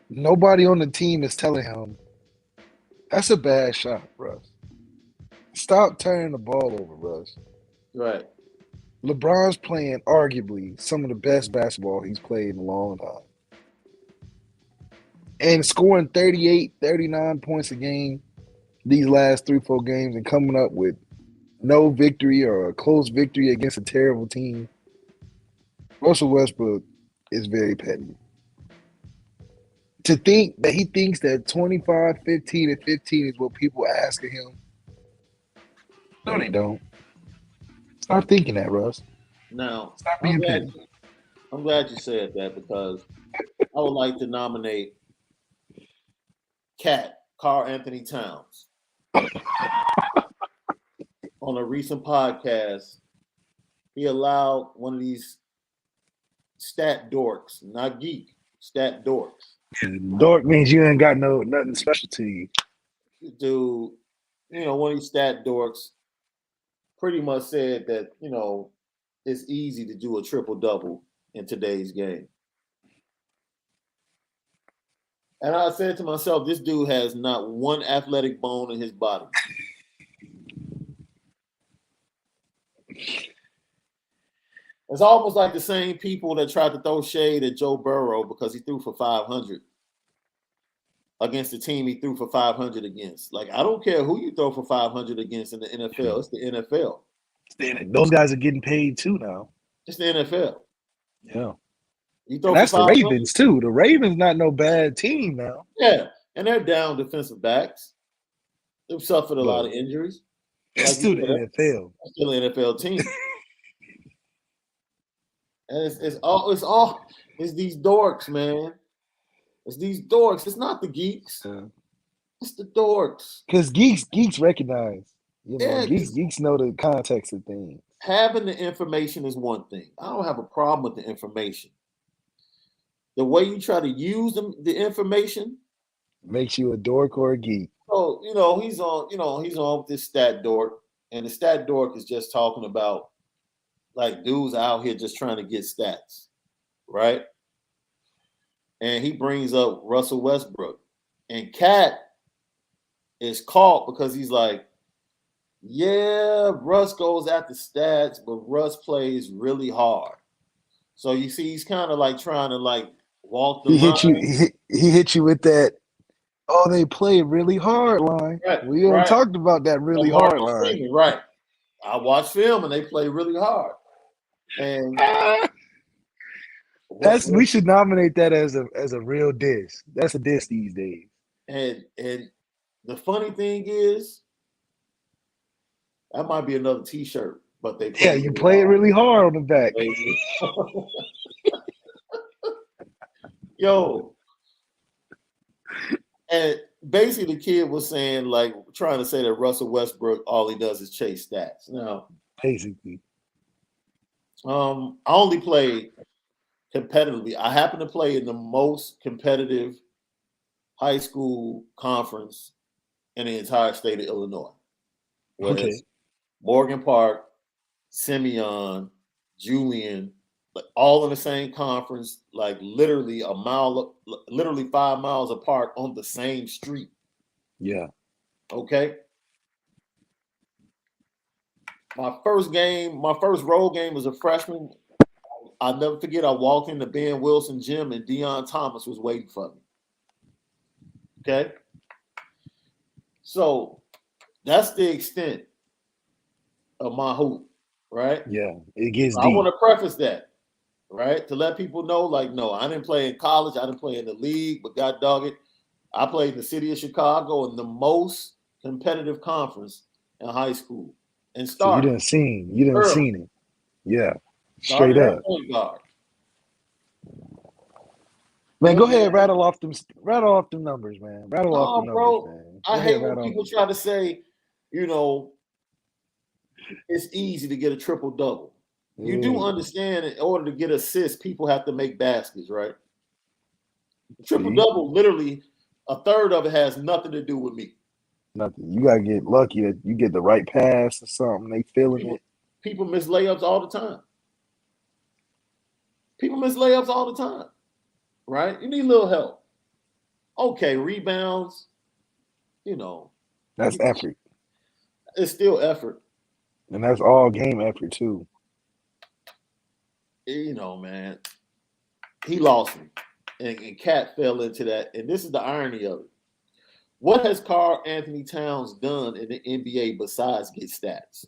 nobody on the team is telling him that's a bad shot, Russ. Stop turning the ball over, Russ. Right. LeBron's playing arguably some of the best basketball he's played in a long time. And scoring 38, 39 points a game these last 3-4 games and coming up with no victory or a close victory against a terrible team. Russell Westbrook is very petty. To think that he thinks that 25, 15, and 15 is what people are asking him. No, they don't. Stop thinking that, Russ. Now, Stop being petty. I'm glad you said that, because I would like to nominate Karl Anthony Towns. On a recent podcast, he allowed one of these stat dorks, not geek, stat dorks. Dork means you ain't got nothing special to you. Dude, one of these stat dorks pretty much said that, it's easy to do a triple-double in today's game. And I said to myself, this dude has not one athletic bone in his body. It's almost like the same people that tried to throw shade at Joe Burrow because he threw for 500 against the team he threw for 500 against. Like, I don't care who you throw for 500 against in the NFL. It's the NFL. Those guys are getting paid too now. It's the NFL. Yeah. You throw that's for the Ravens too. The Ravens not no bad team now. Yeah, and they're down defensive backs. They've suffered a lot of injuries. It's still the NFL. It's still an NFL team. And it's these dorks, man. It's these dorks. It's not the geeks. Yeah. It's the dorks. Because geeks recognize. Geeks know the context of things. Having the information is one thing. I don't have a problem with the information. The way you try to use the information makes you a dork or a geek. So, he's on with this stat dork, and the stat dork is just talking about, like, dudes out here just trying to get stats, right? And he brings up Russell Westbrook, and Cat is caught because he's like, yeah, Russ goes after stats, but Russ plays really hard. So you see, he's kind of like trying to like walk the line. He hit you with that. Oh, they play really hard line. Right, we haven't talked about that really hard line. Right. I watch film and they play really hard. And we should nominate that as a real diss. That's a diss these days. And the funny thing is, that might be another T-shirt, but they play you play it really hard on the back. Yo. And basically the kid was saying, like, trying to say that Russell Westbrook, all he does is chase stats. Now, basically. I only play competitively. I happen to play in the most competitive high school conference in the entire state of Illinois. Okay. Morgan Park, Simeon, Julian, like all in the same conference, like literally 5 miles apart on the same street. Yeah. Okay. My first road game as a freshman, I'll never forget, I walked into Ben Wilson gym and Deion Thomas was waiting for me. Okay. So that's the extent of my hoop, right? Yeah, it gets I want deep. to preface that, right? To let people know, like, no, I didn't play in college. I didn't play in the league, but God dog it, I played in the city of Chicago in the most competitive conference in high school and So you started done early. seen it. Yeah, straight Started at up. point guard. Man, go Good man. ahead, rattle off them numbers, man. Rattle off the No, numbers, bro. man. Go I ahead, hate when rattle off people them. try to say, you know, it's easy to get a triple double. You do understand in order to get assists, people have to make baskets, right? Triple See? double, literally, a third of it has nothing to do with me. Nothing. You gotta get lucky that you get the right pass or something. They feeling it. People miss layups all the time. People miss layups all the time, right? You need a little help. Okay, rebounds, you know, That's effort. it's still effort. And that's all game effort too. You know, man, he lost me. And Cat fell into that. And this is the irony of it. What has Karl Anthony Towns done in the NBA besides get stats?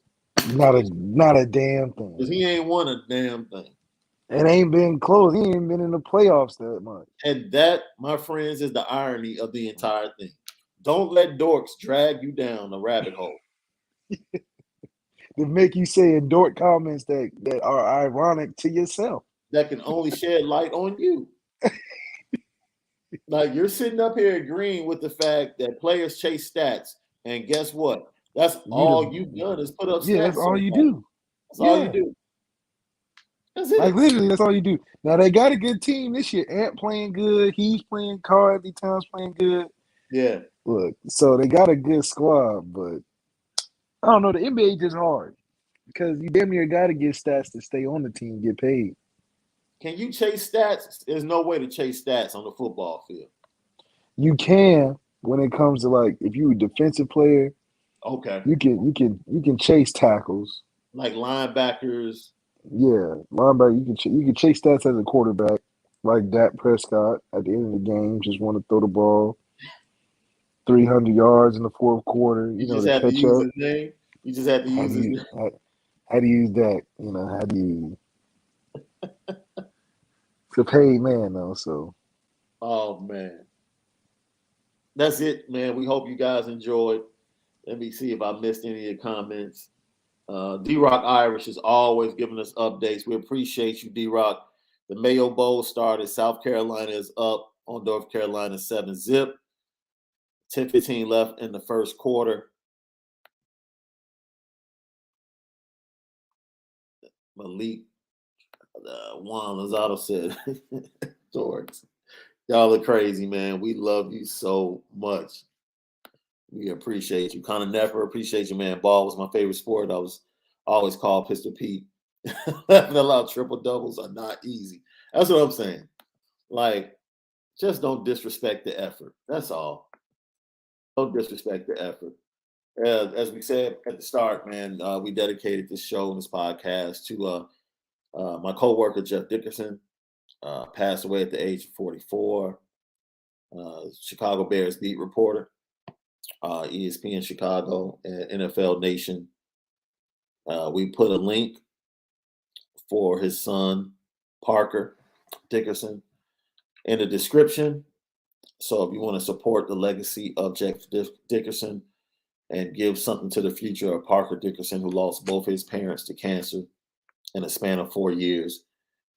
Not a damn thing. Because he ain't won a damn thing. It ain't been close. He ain't been in the playoffs that much. And that, my friends, is the irony of the entire thing. Don't let dorks drag you down the rabbit hole. To make you say dork comments that are ironic to yourself. That can only shed light on you. Like, you're sitting up here agreeing with the fact that players chase stats, and guess what? That's all you've done is put up stats. Yeah, that's all you do. That's all you do. That's it. Like literally, that's all you do. Now they got a good team this year. Ant playing good. He's playing. Karl Anthony Towns playing good. Yeah. Look, so they got a good squad, but I don't know. The NBA just hard because you damn near got to get stats to stay on the team, and get paid. Can you chase stats? There's no way to chase stats on the football field. You can when it comes to like if you're a defensive player. Okay. You can chase tackles. Like linebackers. Yeah, linebacker. You can chase stats as a quarterback, like Dak Prescott at the end of the game, just want to throw the ball 300 yards in the fourth quarter. You know, just to had to catch use up. his name. You just had to use his name. How do you use that? You know, how do you? It's a paid man though, so. Oh man, that's it, man. We hope you guys enjoyed. Let me see if I missed any of your comments. D-Rock Irish is always giving us updates. We appreciate you, D-Rock. The Mayo Bowl started. South Carolina is up on North Carolina 7-zip. 10:15 left in the first quarter. Malik, Juan Lozado said, George, y'all are crazy, man. We love you so much. We appreciate you. Connor Never, appreciate you, man. Ball was my favorite sport. I was always called Pistol Pete. Laughing aloud, triple doubles are not easy. That's what I'm saying. Like, just don't disrespect the effort. That's all. Don't disrespect the effort. As we said at the start, man, we dedicated this show and this podcast to my coworker Jeff Dickerson. Passed away at the age of 44. Chicago Bears beat reporter, ESPN Chicago, and NFL Nation. We put a link for his son, Parker Dickerson, in the description. So if you want to support the legacy of Jeff Dickerson and give something to the future of Parker Dickerson, who lost both his parents to cancer in a span of 4 years,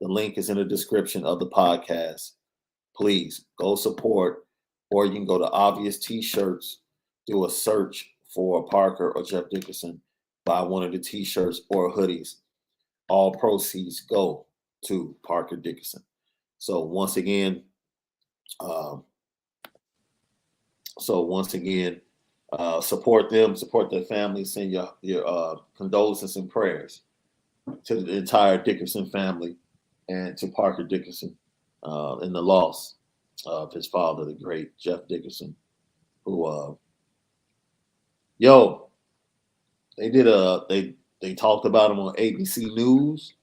the link is in the description of the podcast. Please go support, or you can go to Obvious T-Shirts, do a search for Parker or Jeff Dickerson, buy one of the T-shirts or hoodies. All proceeds go to Parker Dickerson. So once again, support them, support their families, send your condolences and prayers to the entire Dickerson family and to Parker Dickerson in the loss of his father, the great Jeff Dickerson, who they talked about him on ABC News,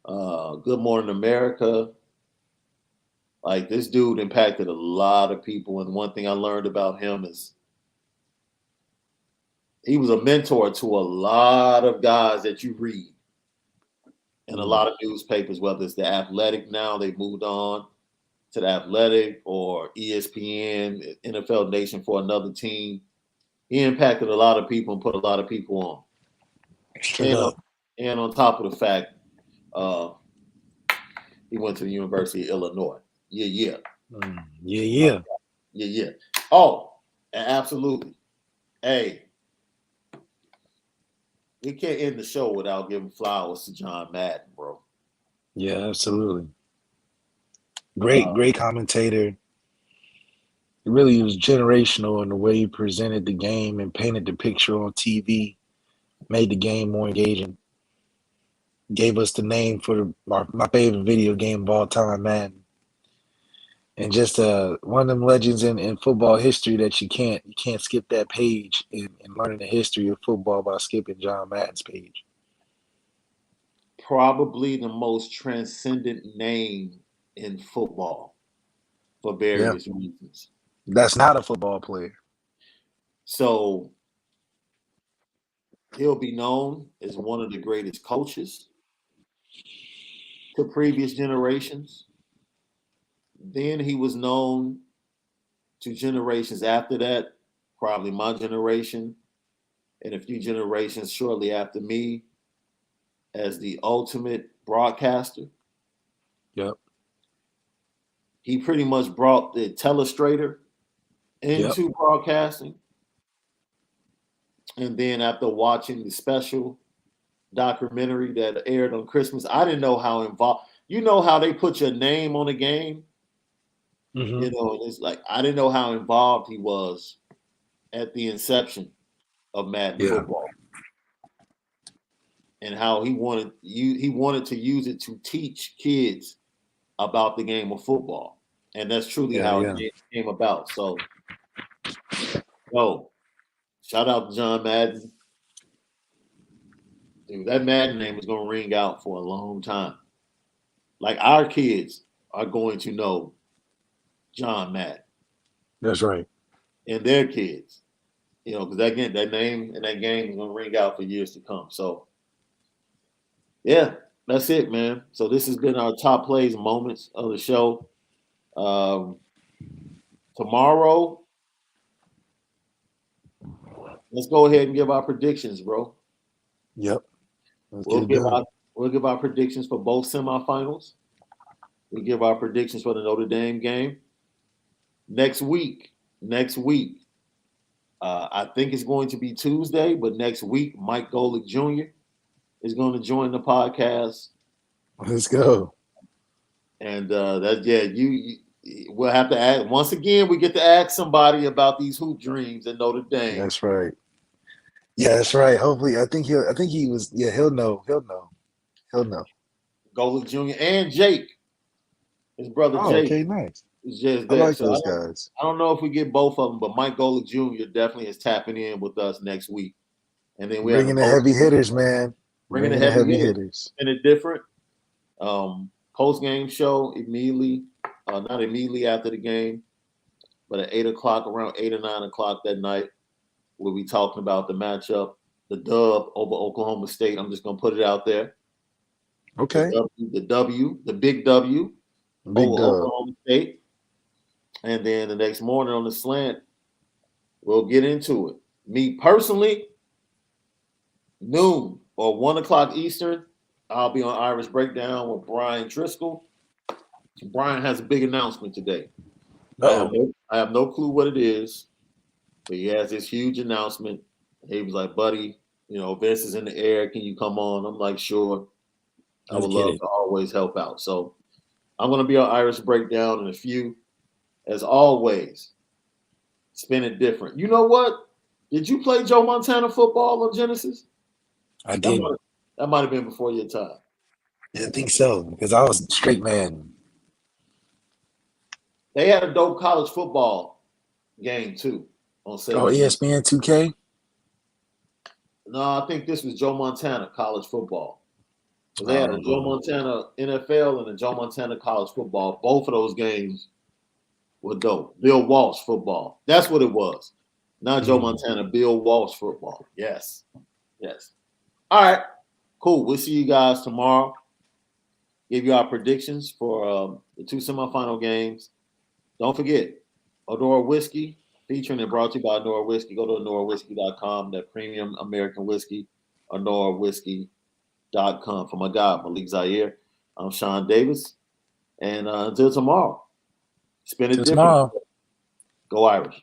Good Morning America. Like, this dude impacted a lot of people, and one thing I learned about him is he was a mentor to a lot of guys that you read in a lot of newspapers, whether it's the Athletic now, they moved on to the Athletic, or ESPN, NFL Nation for another team. He impacted a lot of people and put a lot of people on. And on top of the fact, he went to the University of Illinois. Yeah. Oh, absolutely. Hey, we can't end the show without giving flowers to John Madden, bro. Yeah, absolutely. Great commentator. It really was generational in the way he presented the game and painted the picture on TV, made the game more engaging. Gave us the name for my favorite video game of all time, Madden. And just one of them legends in football history that you can't skip that page in learning the history of football by skipping John Madden's page. Probably the most transcendent name in football for various reasons. That's not a football player. So he'll be known as one of the greatest coaches to previous generations. Then he was known to generations after that, probably my generation, and a few generations shortly after me, as the ultimate broadcaster. Yep. He pretty much brought the telestrator into broadcasting. And then after watching the special documentary that aired on Christmas, I didn't know how involved. You know how they put your name on a game? Mm-hmm. You know, it's like I didn't know how involved he was at the inception of Madden football, and how he wanted to use it to teach kids about the game of football, and that's truly how it came about. So, shout out to John Madden. Dude, that Madden name is going to ring out for a long time. Like, our kids are going to know John Madden. That's right. And their kids. You know, because that name and that game is going to ring out for years to come. So, yeah, that's it, man. So this has been our top plays moments of the show. Tomorrow, let's go ahead and give our predictions, bro. Yep. We'll give our predictions for both semifinals. We'll give our predictions for the Notre Dame game. Next week, I think it's going to be Tuesday, but next week, Mike Golick Jr. is going to join the podcast. Let's go. And we'll have to ask once again. We get to ask somebody about these hoop dreams at Notre Dame. That's right. Yeah, that's right. Hopefully, he'll know. Golick Jr. and Jake, his brother Jake. Okay, nice. Is just I there. like those guys. I don't know if we get both of them, but Mike Golick Jr. definitely is tapping in with us next week. And then we're bringing the heavy hitters, man. Bringing the heavy hitters. And it different. Post-game show immediately, not immediately after the game, but at 8 o'clock, around 8 or 9 o'clock that night, we'll be talking about the matchup, the dub over Oklahoma State. I'm just going to put it out there. Okay. The big W over Oklahoma State. And then the next morning on the slant, we'll get into it. Me personally, noon or 1 o'clock Eastern, I'll be on Irish Breakdown with Brian Driscoll. Brian has a big announcement today. I have no clue what it is, but he has this huge announcement. He was like, buddy, Vince is in the air. Can you come on? I'm like, sure. I would love to always help out. So I'm going to be on Irish Breakdown in a few. As always, spin it different. You know what? Did you play Joe Montana football on Genesis? I did. That might have been before your time. Yeah, I think so, because I was straight man. They had a dope college football game, too, on Saturday. Oh, ESPN 2K? No, I think this was Joe Montana college football. So they had a Joe Montana NFL and a Joe Montana college football. Both of those games were dope. Bill Walsh football. That's what it was. Not Joe Montana, Bill Walsh football. Yes. Yes. All right. Cool. We'll see you guys tomorrow. Give you our predictions for the 2 semifinal games. Don't forget, Onora Whisky, featuring and brought to you by Onora Whisky. Go to OnoraWhisky.com, that premium American whiskey, OnoraWhisky.com. For my guy, Malik Zaire, I'm Shaun Davis. And until tomorrow, spend it different. Go Irish.